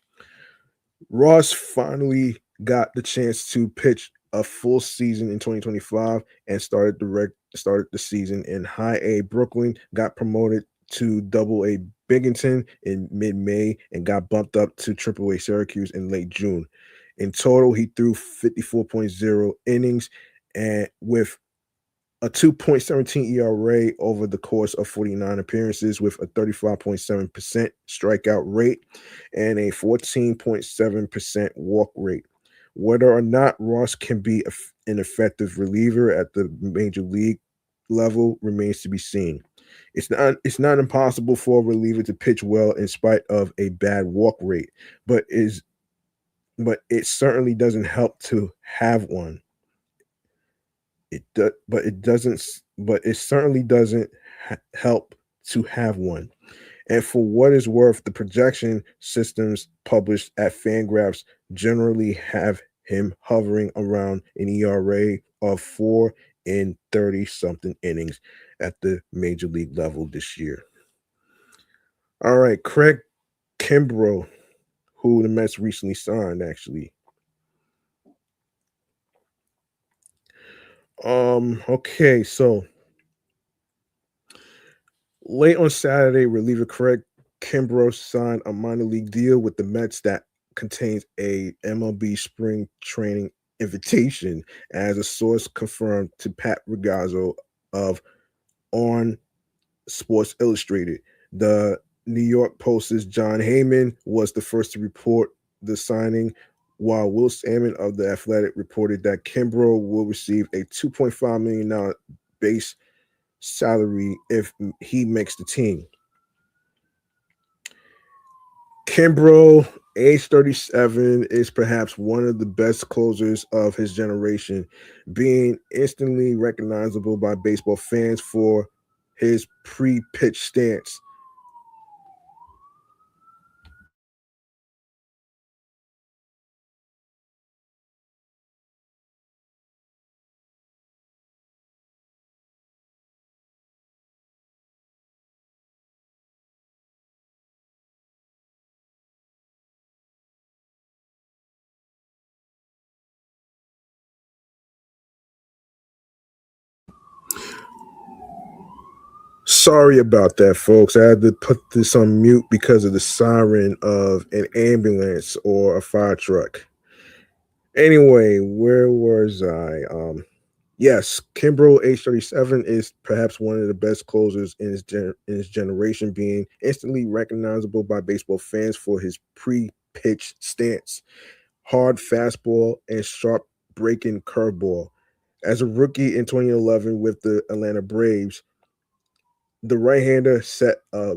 Ross finally got the chance to pitch a full season in 2025 and started the season in High A Brooklyn, got promoted to Double A Binghamton in mid-May, and got bumped up to Triple A Syracuse in late June. In total, he threw 54.0 innings and with a 2.17 ERA over the course of 49 appearances with a 35.7% strikeout rate and a 14.7% walk rate. Whether or not Ross can be an effective reliever at the major league level remains to be seen. It's not impossible for a reliever to pitch well in spite of a bad walk rate, but it certainly doesn't help to have one. But it certainly doesn't help to have one. And for what is worth, the projection systems published at Fangraphs generally have him hovering around an ERA of 4 in 30 something innings at the major league level this year. All right, Craig Kimbrough, who the Mets recently signed, actually. Okay, so late on Saturday, reliever Craig Kimbrough signed a minor league deal with the Mets that contains a MLB spring training invitation, as a source confirmed to Pat Regazzo of On Sports Illustrated. The New York Post's John Heyman was the first to report the signing, while Will Salmon of The Athletic reported that Kimbrough will receive a $2.5 million base salary if he makes the team. Kimbrough, age 37, is perhaps one of the best closers of his generation, being instantly recognizable by baseball fans for his pre-pitch stance. Sorry about that, folks. I had to put this on mute because of the siren of an ambulance or a fire truck. Anyway, where was I? Yes, Kimbrough, age 37, is perhaps one of the best closers in his generation, being instantly recognizable by baseball fans for his pre-pitch stance, hard fastball, and sharp breaking curveball. As a rookie in 2011 with the Atlanta Braves, the right-hander set a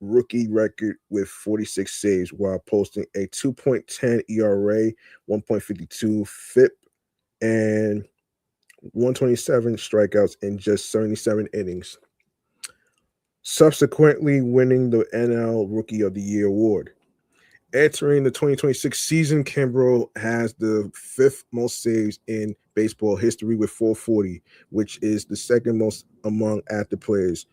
rookie record with 46 saves while posting a 2.10 ERA, 1.52 FIP, and 127 strikeouts in just 77 innings, subsequently winning the NL Rookie of the Year award. Entering the 2026 season, Kimbrough has the fifth most saves in baseball history with 440, which is the second most among active players.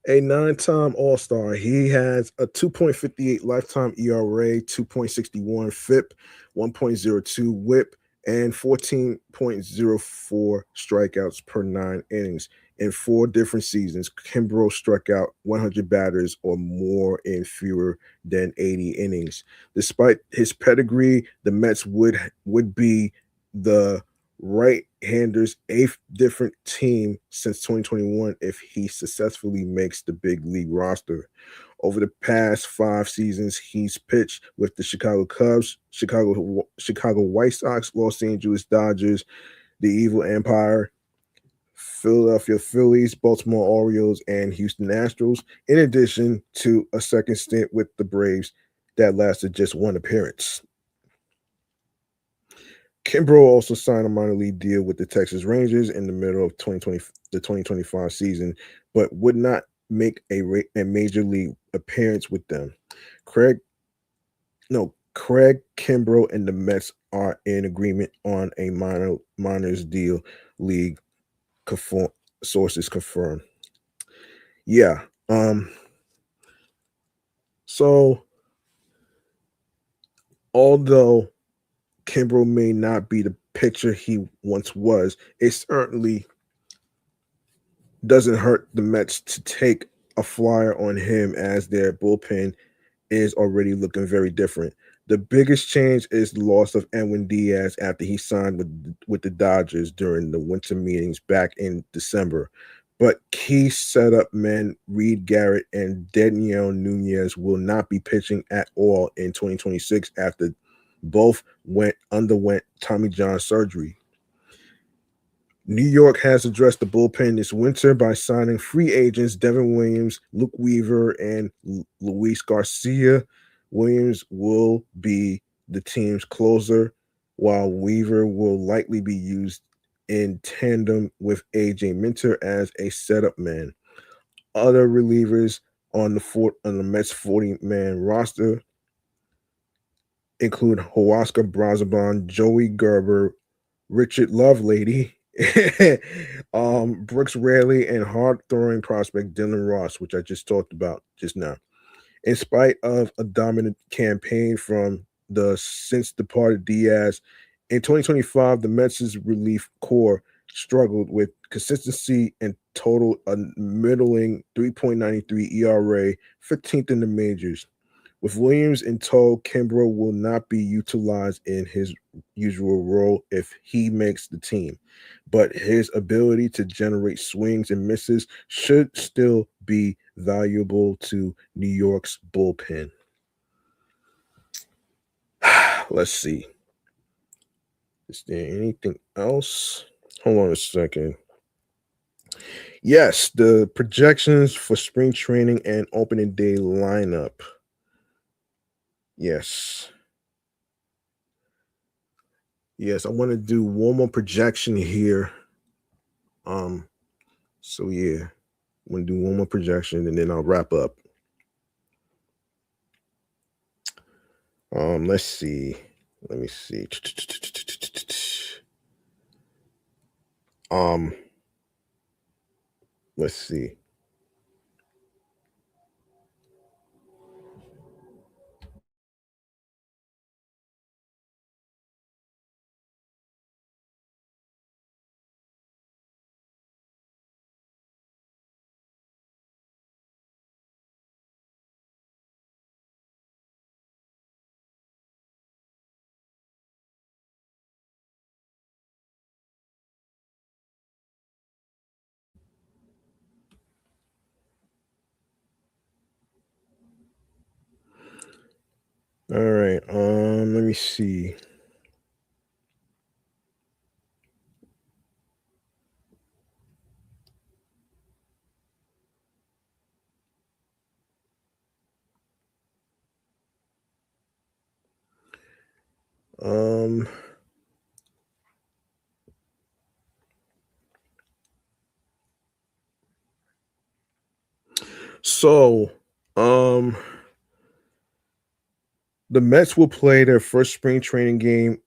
A nine-time All-Star. He has a 2.58 lifetime ERA, 2.61 FIP, 1.02 WHIP, and 14.04 strikeouts per 9 innings. In 4 different seasons, Kimbrough struck out 100 batters or more in fewer than 80 innings. Despite his pedigree, the Mets would be the right-hander's eighth different team since 2021 if he successfully makes the big league roster. Over the past 5 seasons, he's pitched with the Chicago Cubs, Chicago White Sox, Los Angeles Dodgers, the Evil Empire, Philadelphia Phillies, Baltimore Orioles, and Houston Astros, in addition to a second stint with the Braves that lasted just 1 appearance. Kimbrough also signed a minor league deal with the Texas Rangers in the middle of 2025 season, but would not make a major league appearance with them. Craig, no, Craig Kimbrough and the Mets are in agreement on a minors deal. League conform, sources confirm. Yeah. So although Kimbrough may not be the pitcher he once was, it certainly doesn't hurt the Mets to take a flyer on him as their bullpen is already looking very different. The biggest change is the loss of Edwin Diaz after he signed with the Dodgers during the winter meetings back in December. But key setup men Reed Garrett and Daniel Nunez will not be pitching at all in 2026 after both underwent Tommy John surgery. New York has addressed the bullpen this winter by signing free agents Devin Williams, Luke Weaver, and Luis Garcia. Williams will be the team's closer, while Weaver will likely be used in tandem with AJ Minter as a setup man. Other relievers on the Mets 40-man roster include Huascar Brazaban, Joey Gerber, Richard Lovelady, Brooks Raley, and hard throwing prospect Dylan Ross, which I just talked about just now. In spite of a dominant campaign from the since departed Diaz, in 2025, the Mets' relief core struggled with consistency and total a middling 3.93 ERA, 15th in the majors. With Williams in tow, Kimbrough will not be utilized in his usual role if he makes the team, but his ability to generate swings and misses should still be valuable to New York's bullpen. Let's see. Is there anything else? Hold on a second. Yes, the projections for spring training and opening day lineup. Yes. Yes, I want to do one more projection here. Um, so yeah, I'm gonna do one more projection and then I'll wrap up. Let's see. Let me see. Um, let's see. All right. Let me see. Um, so, um, the Mets will play their first spring training game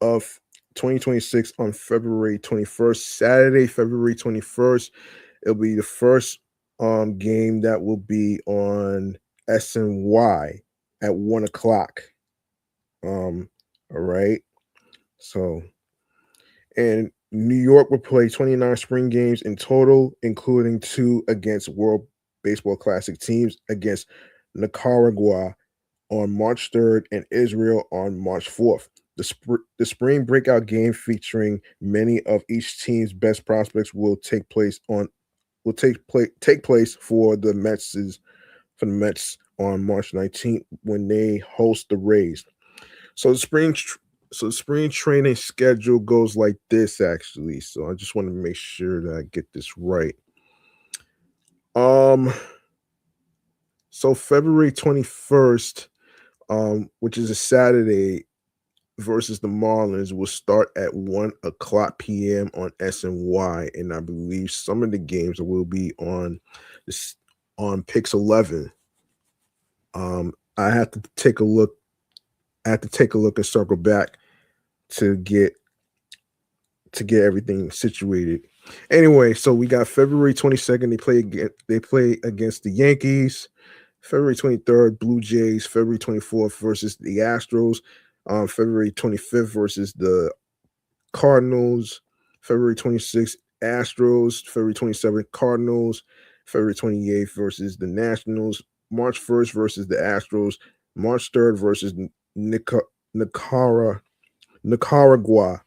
of 2026 on February 21st, Saturday, February 21st. It'll be the first game that will be on SNY at 1 o'clock. All right. So, and New York will play 29 spring games in total, including two against World Baseball Classic teams against Nicaragua on March 3rd and Israel on March 4th. The spring breakout game featuring many of each team's best prospects will take place for the Mets on March 19th when they host the Rays. So the spring training schedule goes like this actually. So I just want to make sure that I get this right. Um so February 21st, which is a Saturday, versus the Marlins will start at 1 o'clock p.m. on SNY, and I believe some of the games will be this on Pix 11. I have to take a look. I have to take a look and circle back to get everything situated. Anyway, so we got February 22nd. They play against the Yankees. February 23rd, Blue Jays. February 24th versus the Astros. February 25th versus the Cardinals. February 26th, Astros. February 27th, Cardinals. February 28th versus the Nationals. March 1st versus the Astros. March 3rd versus Nicara- Nicaragua,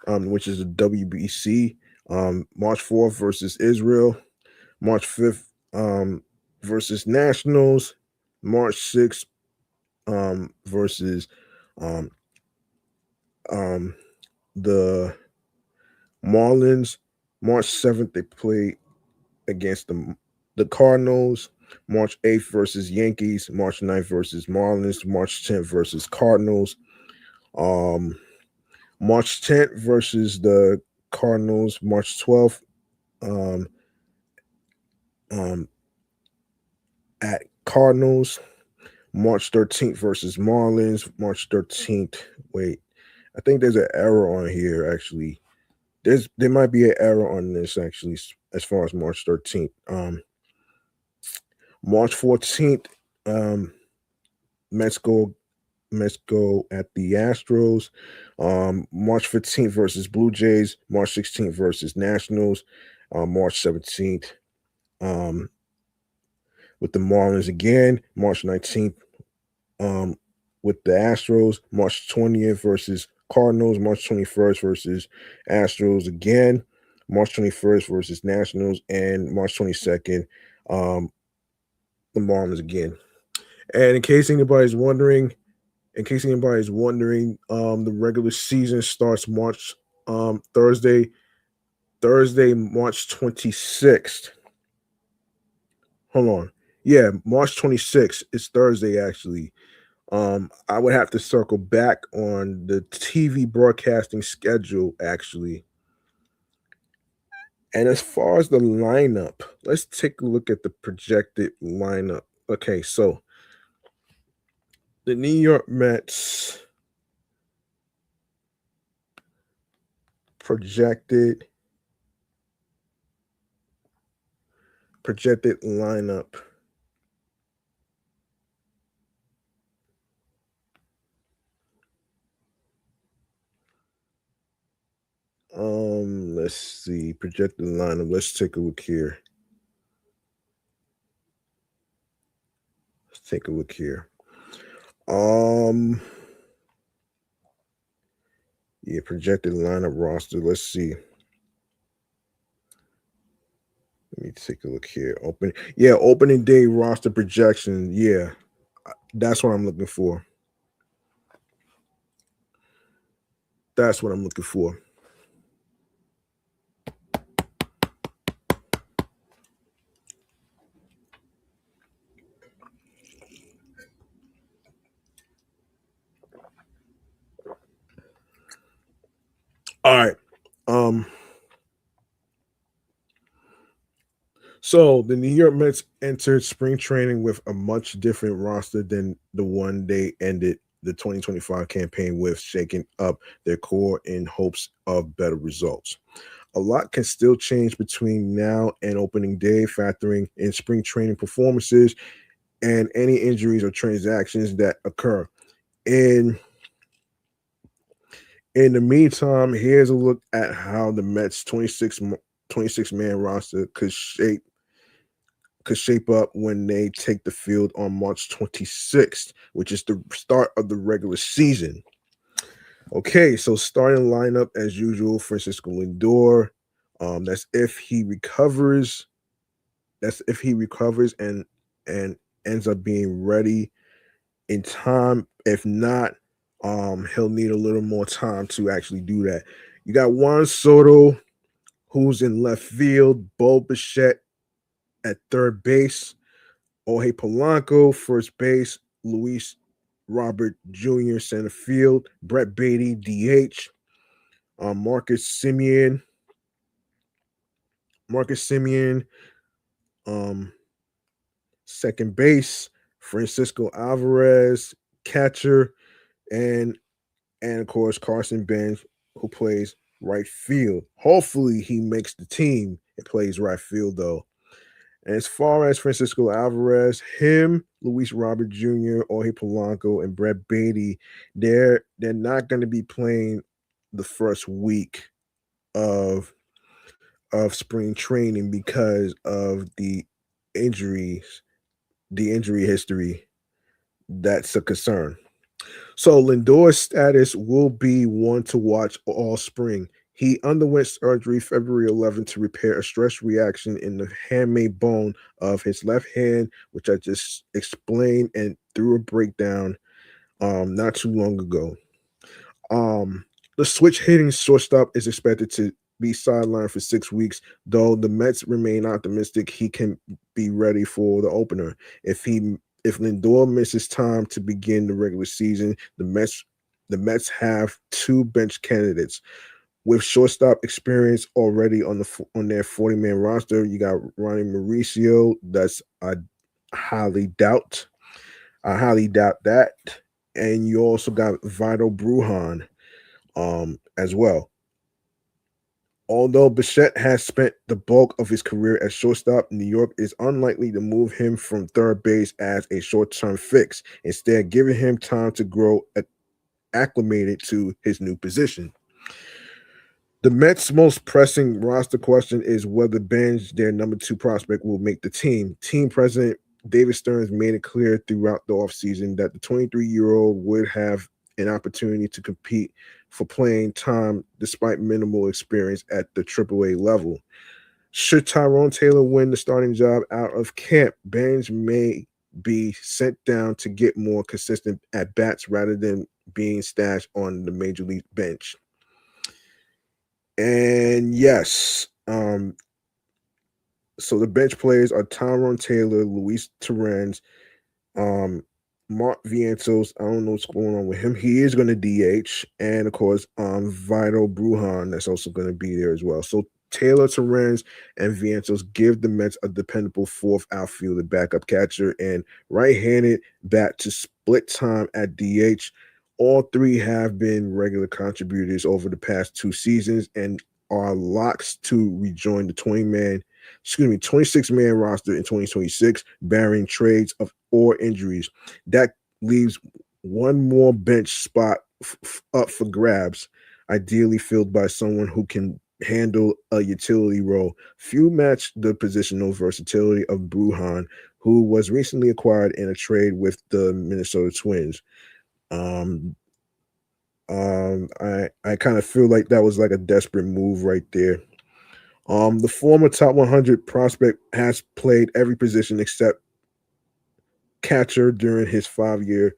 which is the WBC. March 4th versus Israel. March 5th versus Nationals. March 6th versus um, um, the Marlins. March 7th, they play against the Cardinals. March 8th versus Yankees. March 9th versus Marlins. March 10th versus Cardinals. Um, March 10th versus the Cardinals. March 12th um, um, at Cardinals. March 13th versus Marlins. March 13th. Wait, I think there's an error on here actually. There might be an error on this actually as far as March 13th. March 14th, um, Mets go Mets go at the Astros. March 15th versus Blue Jays. March 16th versus Nationals. March 17th um, with the Marlins again. March 19th um, with the Astros. March 20th versus Cardinals. March 21st versus Astros again. March 21st versus Nationals. And March 22nd, the Marlins again. And in case anybody's wondering, the regular season starts Thursday, March 26th. Hold on. Yeah, March 26th. It's Thursday actually. I would have to circle back on the TV broadcasting schedule actually. And as far as the lineup, let's take a look at the projected lineup. Okay, so the New York Mets projected lineup. Let's see, projected lineup. Let's take a look here. Let's take a look here. Um, yeah, projected lineup roster. Let's see. Let me take a look here. Opening day roster projection. Yeah, That's what I'm looking for. That's what I'm looking for. All right. Um. So the New York Mets entered spring training with a much different roster than the one they ended the 2025 campaign with, shaking up their core in hopes of better results. A lot can still change between now and opening day, factoring in spring training performances and any injuries or transactions that occur. In in the meantime, here's a look at how the Mets 26 man roster could shape up when they take the field on March 26th, which is the start of the regular season. Okay, so starting lineup as usual, Francisco Lindor. That's if he recovers. That's if he recovers and ends up being ready in time. If not, he'll need a little more time to actually do that. You got Juan Soto, who's in left field, Bo Bichette at third base, Jorge Polanco, first base, Luis Robert Jr., center field, Brett Baty, DH, Marcus Semien, um, second base, Francisco Alvarez, catcher, and and of course Carson Benge, who plays right field. Hopefully he makes the team and plays right field though. And as far as Francisco Alvarez, him, Luis Robert Jr., Jorge Polanco, and Brett Baty, they're not going to be playing the first week of spring training because of injuries, the injury history. That's a concern. So Lindor's status will be one to watch all spring. He underwent surgery February 11th to repair a stress reaction in the hamate bone of his left hand, which I just explained and through a breakdown not too long ago. Um, the switch hitting shortstop is expected to be sidelined for 6 weeks, though the Mets remain optimistic he can be ready for the opener. If Lindor misses time to begin the regular season, the Mets have two bench candidates with shortstop experience already on their 40 man roster. You got Ronnie Mauricio. That's highly doubt. I highly doubt that. And you also got Vital Brujan as well. Although Bichette has spent the bulk of his career at shortstop, New York is unlikely to move him from third base as a short-term fix, instead giving him time to grow acclimated to his new position. The Mets' most pressing roster question is whether Benj, their number two prospect, will make the team. Team president David Stearns made it clear throughout the offseason that the 23-year-old would have an opportunity to compete for playing time despite minimal experience at the AAA level. Should Tyrone Taylor win the starting job out of camp, Benj may be sent down to get more consistent at bats rather than being stashed on the major league bench. And yes, so the bench players are Tyrone Taylor, Luis Torrens, um, Mark Vientos. I don't know what's going on with him. He is going to DH, and of course, Vital Brujan that's also going to be there as well. So Taylor, Torrens, and Vientos give the Mets a dependable fourth outfielder, backup catcher, and right-handed bat to split time at DH. All three have been regular contributors over the past two seasons and are locks to rejoin the 26 man roster in 2026, barring trades of or injuries. That leaves one more bench spot up for grabs, ideally filled by someone who can handle a utility role. Few match the positional versatility of Brujan, who was recently acquired in a trade with the Minnesota Twins. Um, I kind of feel like that was like a desperate move right there. The former top 100 prospect has played every position catcher during his 5-year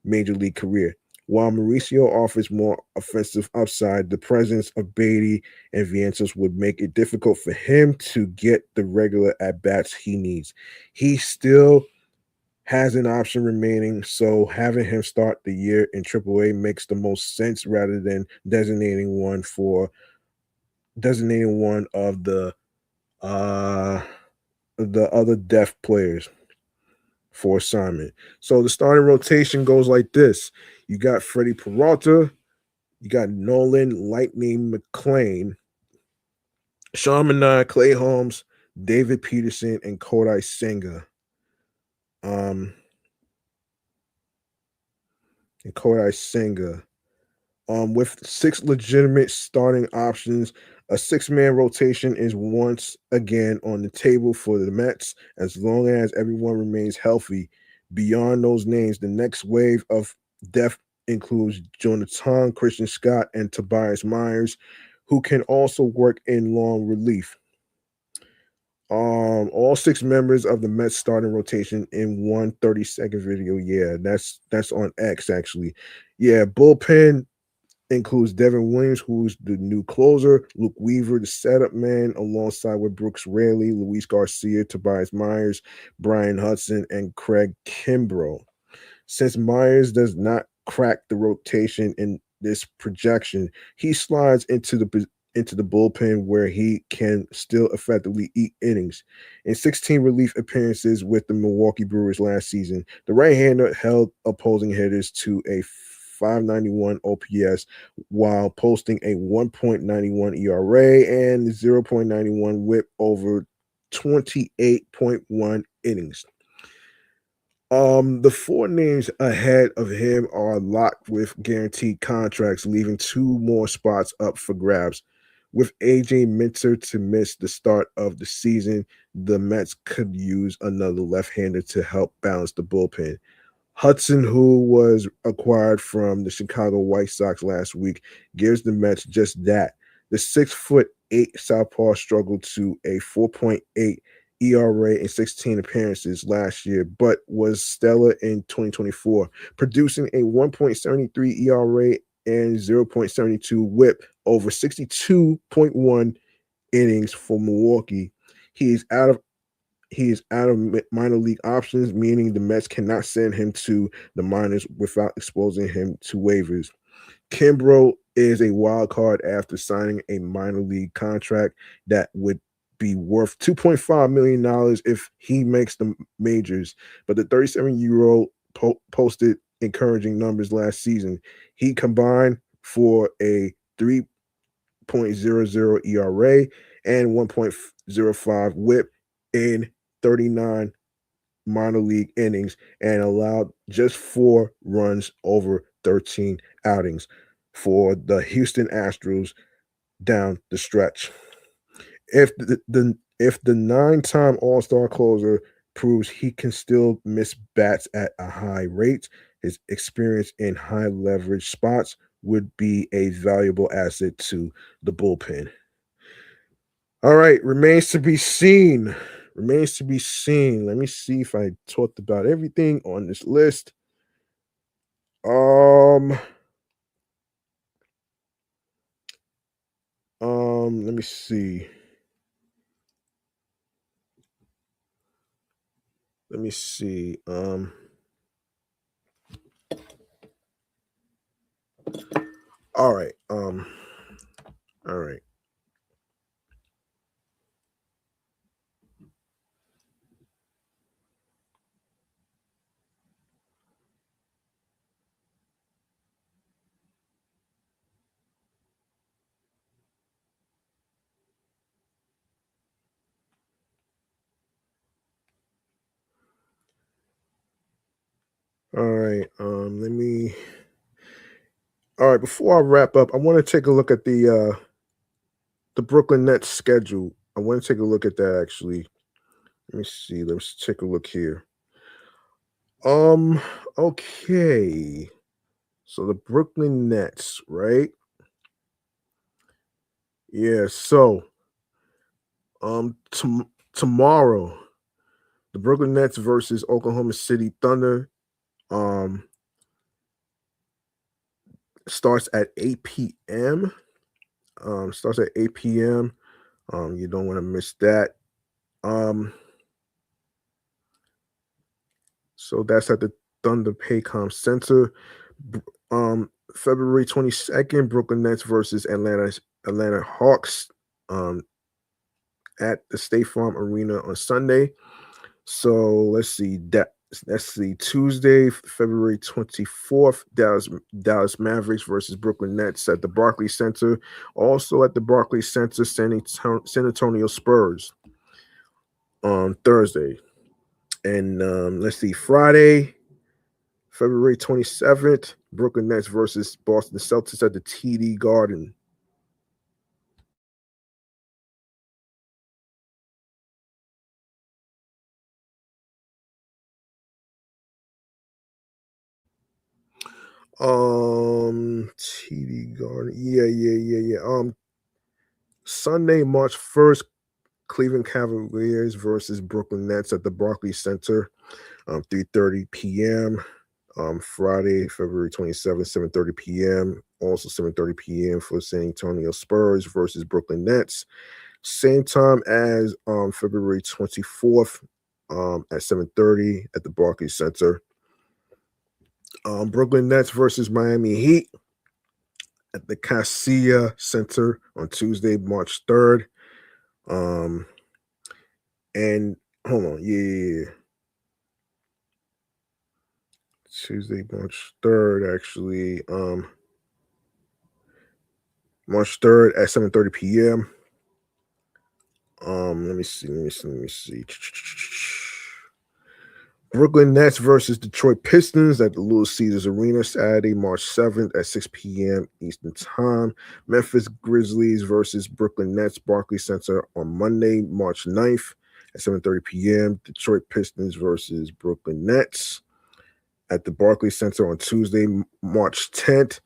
major league career. While Mauricio offers more offensive upside, the presence of Baty and Vientos would make it difficult for him to get the regular at bats he needs. He still has an option remaining, so having him start the year in AAA makes the most sense rather than designating one of uh the other depth players for assignment. So the starting rotation goes like this. You got Freddie Peralta, you got Nolan Lightning McClain, Sean Manaea, Clay Holmes, David Peterson, and Kodai Senga. Um, and Kodai Senga. With 6 legitimate starting options, a 6-man rotation is once again on the table for the Mets as long as everyone remains healthy. Beyond those names, the next wave of depth includes Jonathan, Christian Scott, and Tobias Myers, who can also work in long relief. All 6 members of the Mets starting rotation in one 30-second video. Yeah, that's on X actually. Yeah, bullpen includes Devin Williams, who's the new closer, Luke Weaver, the setup man, alongside with Brooks Raley, Luis Garcia, Tobias Myers, Bryan Hudson, and Craig Kimbrough. Since Myers does not crack the rotation in this projection, he slides into the bullpen where he can still effectively eat innings. In 16 relief appearances with the Milwaukee Brewers last season, the right-hander held opposing hitters to a 591 OPS while posting a 1.91 ERA and 0.91 whip over 28.1 innings. The 4 names ahead of him are locked with guaranteed contracts, leaving 2 more spots up for grabs. With AJ Minter to miss the start of the season, the Mets could use another left-hander to help balance the bullpen. Hudson, who was acquired from the Chicago White Sox last week, gives the Mets just that. The 6'8" southpaw struggled to a 4.8 ERA in 16 appearances last year, but was stellar in 2024, producing a 1.73 ERA and 0.72 whip over 62.1 innings for Milwaukee. He is out of minor league options, meaning the Mets cannot send him to the minors without exposing him to waivers. Kimbrough is a wild card after signing a minor league contract that would be worth $2.5 million if he makes the majors. But the 37-year-old posted encouraging numbers last season. He combined for a 3.00 ERA and 1.05 whip in 39 minor league innings and allowed just 4 runs over 13 outings for the Houston Astros down the stretch. If the 9-time All-Star closer proves he can still miss bats at a high rate, his experience in high leverage spots would be a valuable asset to the bullpen. All right, remains to be seen. Remains to be seen. Let me see if I talked about everything on this list. Let me see. Let me see. All right. All right. All right. Let me. All right. Before I wrap up, I want to take a look at the Brooklyn Nets schedule. I want to take a look at that actually. Let me see. Let's take a look here. Okay. So the Brooklyn Nets, right? Yeah. So tomorrow The Brooklyn Nets versus Oklahoma City Thunder starts at 8 p.m. Starts at 8 p.m. You don't want to miss that. So that's at the Thunder Paycom Center. February 22nd, Brooklyn Nets versus Atlanta Hawks at the State Farm Arena on Sunday. So let's see Tuesday, February 24th, Dallas Mavericks versus Brooklyn Nets at the Barclays Center. Also at the Barclays Center, San Antonio Spurs on Thursday. And let's see, Friday, February 27th, Brooklyn Nets versus Boston Celtics at the TD Garden. TD Garden. Yeah. Sunday, March 1st, Cleveland Cavaliers versus Brooklyn Nets at the Barclays Center, 3:30 p.m. Friday, February 27th, 7:30 p.m. Also 7:30 p.m. for San Antonio Spurs versus Brooklyn Nets. Same time as February 24th at 7:30 at the Barclays Center. Brooklyn Nets versus Miami Heat at the Casilla Center on Tuesday, March 3rd. And hold on, yeah. Tuesday, March 3rd, actually. March 3rd at 7:30 p.m. Let me see. Brooklyn Nets versus Detroit Pistons at the Little Caesars Arena, Saturday, March 7th at 6 p.m. Eastern Time. Memphis Grizzlies versus Brooklyn Nets, Barclays Center on Monday, March 9th at 7:30 p.m. Detroit Pistons versus Brooklyn Nets at the Barclays Center on Tuesday, March 10th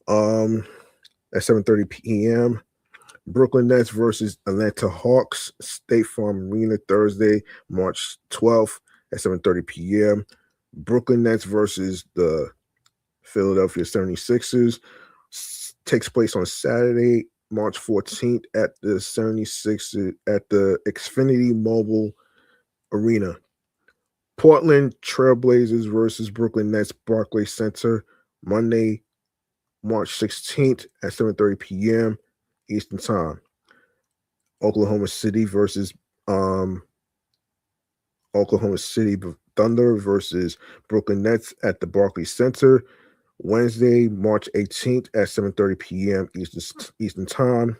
at 7:30 p.m. Brooklyn Nets versus Atlanta Hawks, State Farm Arena, Thursday, March 12th at 7:30 p.m. Brooklyn Nets versus the Philadelphia 76ers takes place on Saturday, March 14th at the 76ers at the Xfinity Mobile Arena. Portland Trailblazers versus Brooklyn Nets, Barclays Center, Monday, March 16th at 7:30 p.m. Eastern Time. Oklahoma City versus Oklahoma City Thunder versus Brooklyn Nets at the Barclays Center, Wednesday, March 18th at 7:30 p.m. Eastern Time.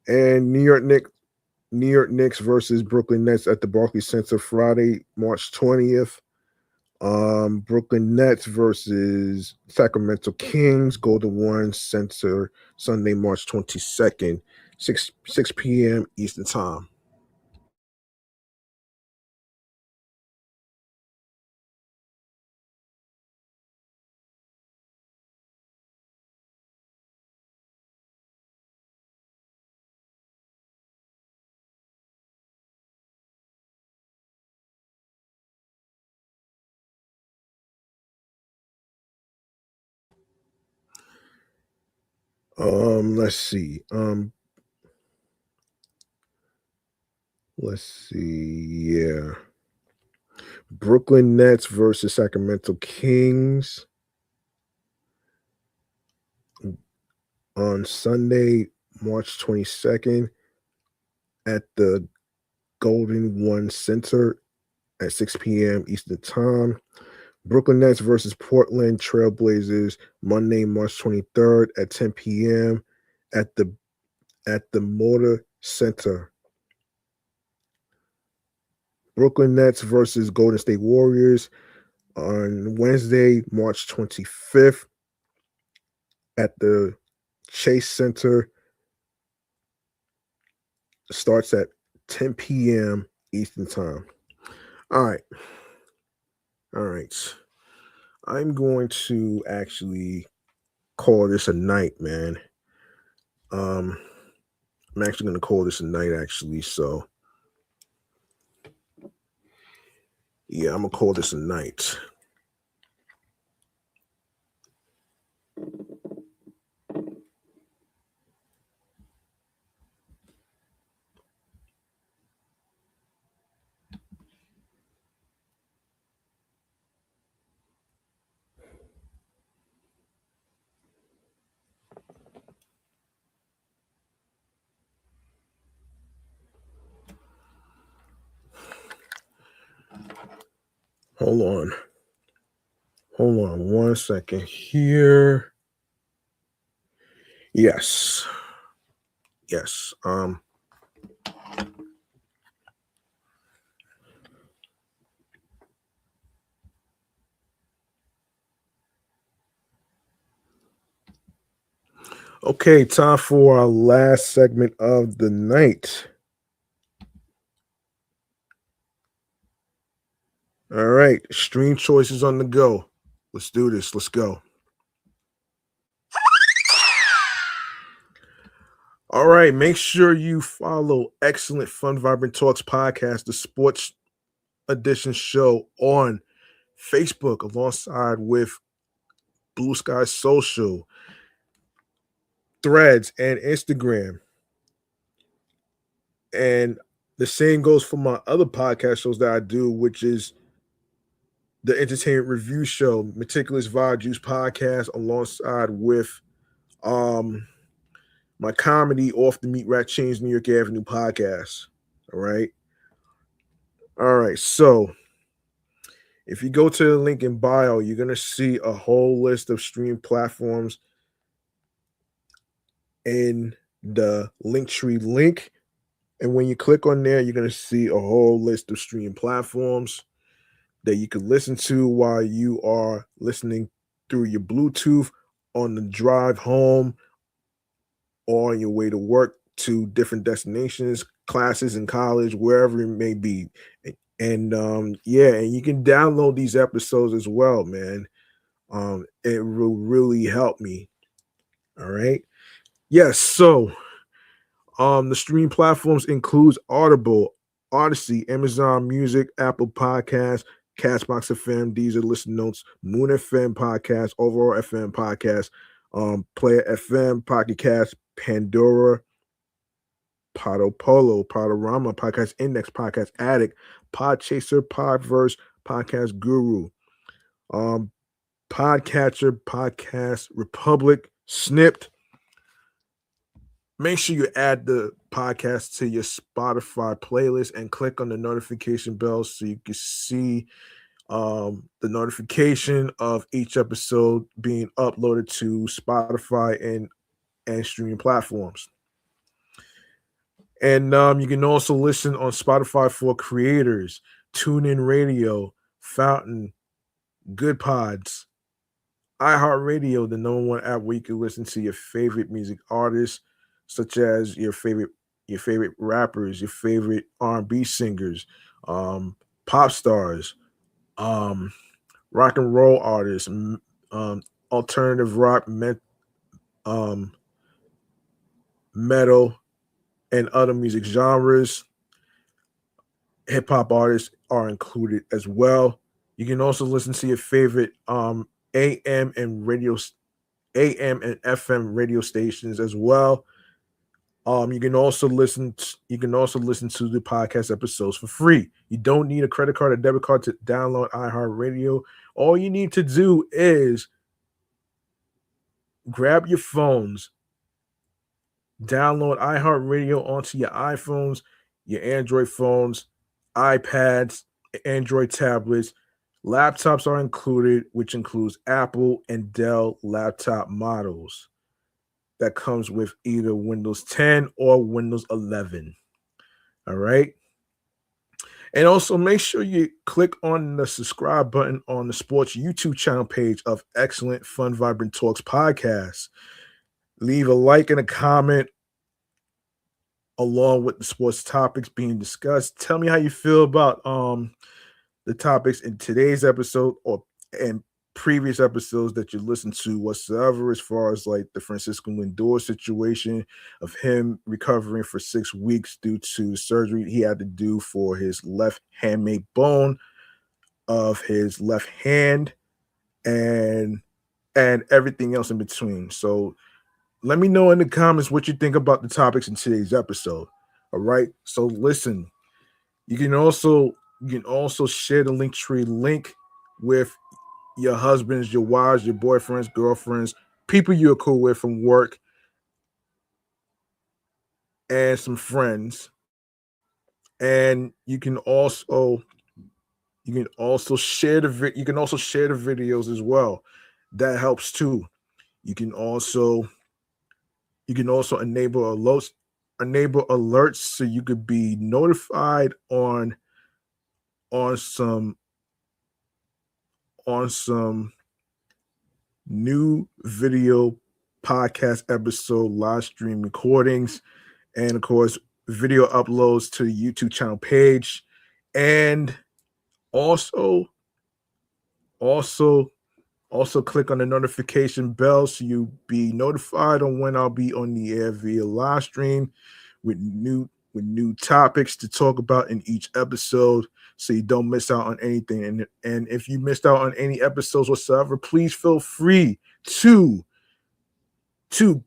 And New York Knicks versus Brooklyn Nets at the Barclays Center, Friday, March 20th. Brooklyn Nets versus Sacramento Kings, Golden Warren Center, Sunday, March 22nd, 6 p.m. Eastern Time. Let's see. Let's see. Yeah. Brooklyn Nets versus Sacramento Kings on Sunday, March 22nd at the Golden One Center at 6 p.m. Eastern Time. Brooklyn Nets versus Portland Trailblazers Monday, March 23rd at 10 p.m. at the Motor Center. Brooklyn Nets versus Golden State Warriors on Wednesday, March 25th at the Chase Center. Starts at 10 p.m. Eastern Time. All right. I'm going to actually call this a night, man. I'm actually going to call this a night, actually. So Yeah, I'm gonna call this a night. Hold on. Hold on 1 second here. Yes. Yes. Okay, time for our last segment of the night. All right, stream choices on the go. Let's do this. Let's go. All right, make sure you follow Excellent Fun Vibrant Talks podcast, the sports edition show on Facebook alongside with Blue Sky Social, Threads, and Instagram. And the same goes for my other podcast shows that I do, which is the Entertainment Review Show, Meticulous Vibe Juice podcast, alongside with my comedy Off the Meat Rat Chains New York Avenue podcast. All right. All right. So if you go to the link in bio, you're going to see a whole list of stream platforms in the Linktree link. And when you click on there, you're going to see a whole list of stream platforms that you can listen to while you are listening through your Bluetooth on the drive home or on your way to work to different destinations, classes in college, wherever it may be. And yeah, and you can download these episodes as well, man. It will really help me. All right. Yes. So the stream platforms includes Audible, Odyssey, Amazon Music, Apple Podcasts, Castbox FM, Deezer Listen Notes, Moon FM Podcast, Overall FM Podcast, Player FM, Pocket Cast, Pandora, Podopolo, Podorama, Podcast Index, Podcast Addict, Podchaser, Podverse, Podcast Guru, um, Podcatcher, Podcast Republic, Snipped. Make sure you add the podcast to your Spotify playlist and click on the notification bell so you can see the notification of each episode being uploaded to Spotify and streaming platforms. And you can also listen on Spotify for creators, TuneIn Radio, Fountain, Good Pods, iHeartRadio, the number one app where you can listen to your favorite music artists, such as your favorite rappers, your favorite R&B singers, pop stars, rock and roll artists, alternative rock, metal, and other music genres. Hip hop artists are included as well. You can also listen to your favorite AM and FM radio stations as well. You can also listen to the podcast episodes for free. You don't need a credit card or debit card to download iHeartRadio. All you need to do is grab your phones, download iHeartRadio onto your iPhones, your Android phones, iPads, Android tablets. Laptops are included, which includes Apple and Dell laptop models that comes with either Windows 10 or Windows 11. All right. And also make sure you click on the subscribe button on the sports YouTube channel page of Excellent Fun Vibrant Talks podcast. Leave a like and a comment along with the sports topics being discussed. Tell me how you feel about the topics in today's episode or and previous episodes that you listened to whatsoever, as far as like the Francisco Lindor situation of him recovering for 6 weeks due to surgery he had to do for his left hamate bone. of his left hand, and everything else in between. So let me know in the comments what you think about the topics in today's episode. All right. So listen, you can also share the Linktree link with your husbands, your wives, your boyfriends, girlfriends, people you're cool with from work, and some friends. And you can also share the videos as well. That helps too. You can also enable alerts so you could be notified on some new video podcast episode live stream recordings, and of course video uploads to the YouTube channel page, and also click on the notification bell so you'll be notified on when I'll be on the air via live stream with new topics to talk about in each episode, so you don't miss out on anything. And if you missed out on any episodes whatsoever, please feel free to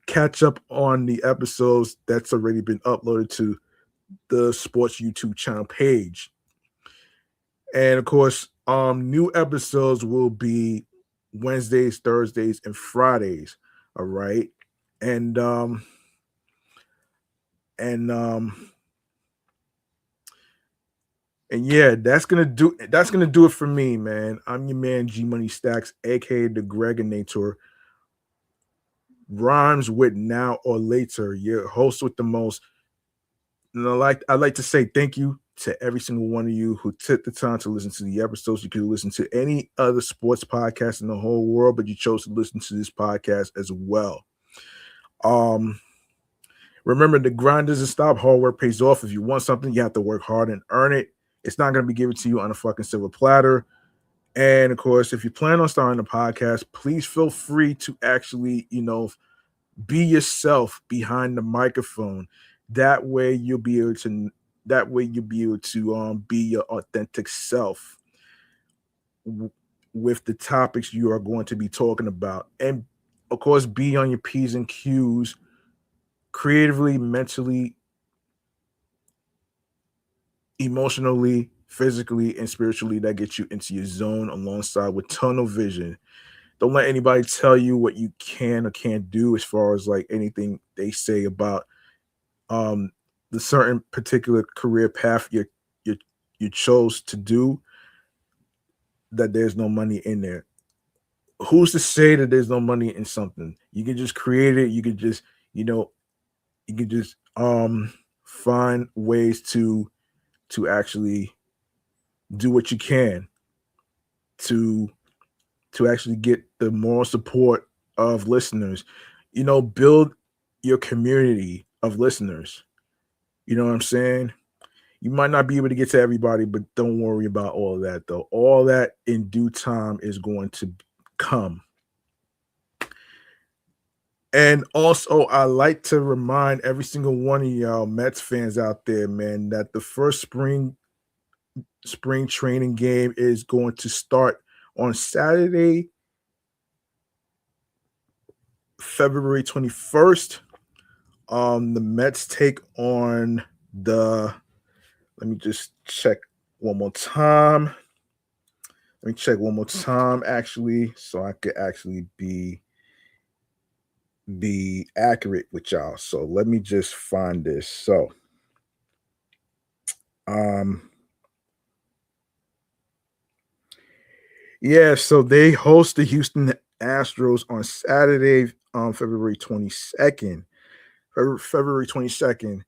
catch up on the episodes that's already been uploaded to the sports YouTube channel page. And of course, new episodes will be Wednesdays, Thursdays, and Fridays. All right. And yeah, that's gonna do it for me, man. I'm your man G Money Stacks, aka the Gregonator. Rhymes with now or later, your host with the most. And I'd like to say thank you to every single one of you who took the time to listen to the episodes. You could listen to any other sports podcast in the whole world, but you chose to listen to this podcast as well. Remember, the grind doesn't stop. Hard work pays off. If you want something, you have to work hard and earn it. It's not going to be given to you on a fucking silver platter. And of course, if you plan on starting a podcast, please feel free to actually, be yourself behind the microphone. That way you'll be able to be your authentic self with the topics you are going to be talking about. And of course, be on your P's and Q's creatively, mentally, emotionally, physically, and spiritually. That gets you into your zone alongside with tunnel vision. Don't let anybody tell you what you can or can't do as far as like anything they say about the certain particular career path you chose to do, that there's no money in there. Who's to say that there's no money in something? You can just create it. You can just, find ways to actually do what you can to actually get the moral support of listeners. Build your community of listeners. You know what I'm saying? You might not be able to get to everybody, but don't worry about all of that, though. All that in due time is going to come. And also, I like to remind every single one of y'all Mets fans out there, man, that the first spring training game is going to start on Saturday, February 21st. The Mets take on let me just check one more time. Actually, so I could actually be accurate with y'all. So let me just find this. So, yeah, so they host the Houston Astros on Saturday, February 22nd. February 22nd.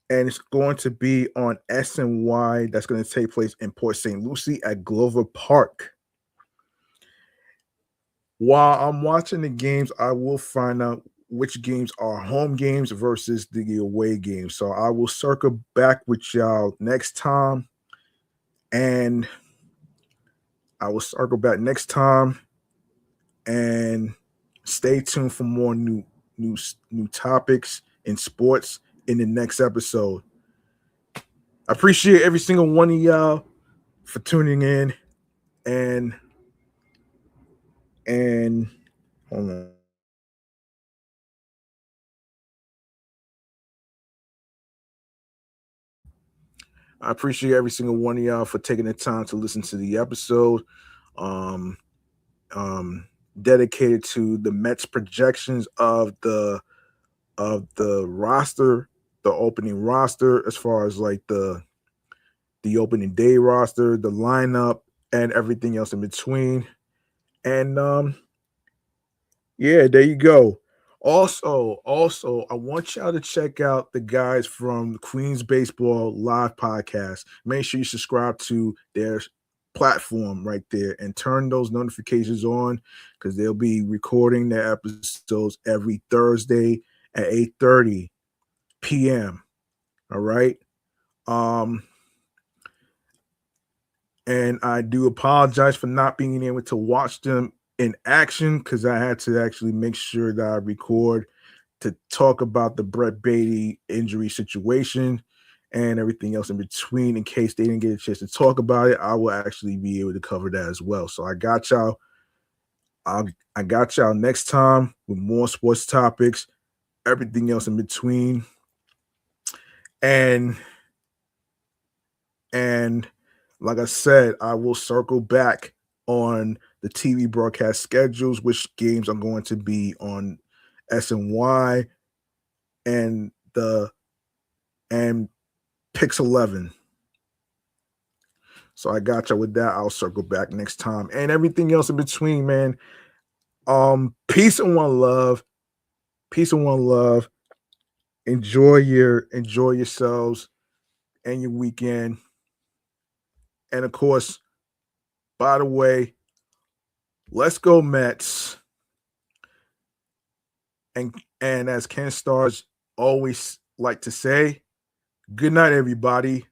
And it's going to be on SNY. That's going to take place in Port St. Lucie at Glover Park. While I'm watching the games, I will find out which games are home games versus the away games. So I will circle back with y'all next time. And stay tuned for more new topics in sports in the next episode. I appreciate every single one of y'all. for tuning in and hold on. I appreciate every single one of y'all for taking the time to listen to the episode. Um, Dedicated to the Mets projections of the roster, the opening roster, as far as like the opening day roster, the lineup, and everything else in between. And yeah, there you go. Also, I want y'all to check out the guys from Queens Baseball Live Podcast. Make sure you subscribe to their platform right there and turn those notifications on because they'll be recording their episodes every Thursday at 8:30 p.m. All right. Um, and I do apologize for not being able to watch them in action because I had to actually make sure that I record to talk about the Brett Baty injury situation and everything else in between. In case they didn't get a chance to talk about it, I will actually be able to cover that as well. So I got y'all. I got y'all next time with more sports topics, everything else in between, and And like I said, I will circle back on the TV broadcast schedules, which games are going to be on SNY and the and Pix 11. So I got you with that. I'll circle back next time and everything else in between, man. Peace and one love. Peace and one love. Enjoy yourselves and your weekend. And of course, by the way, let's go Mets. And as Ken Stars always like to say, good night, everybody.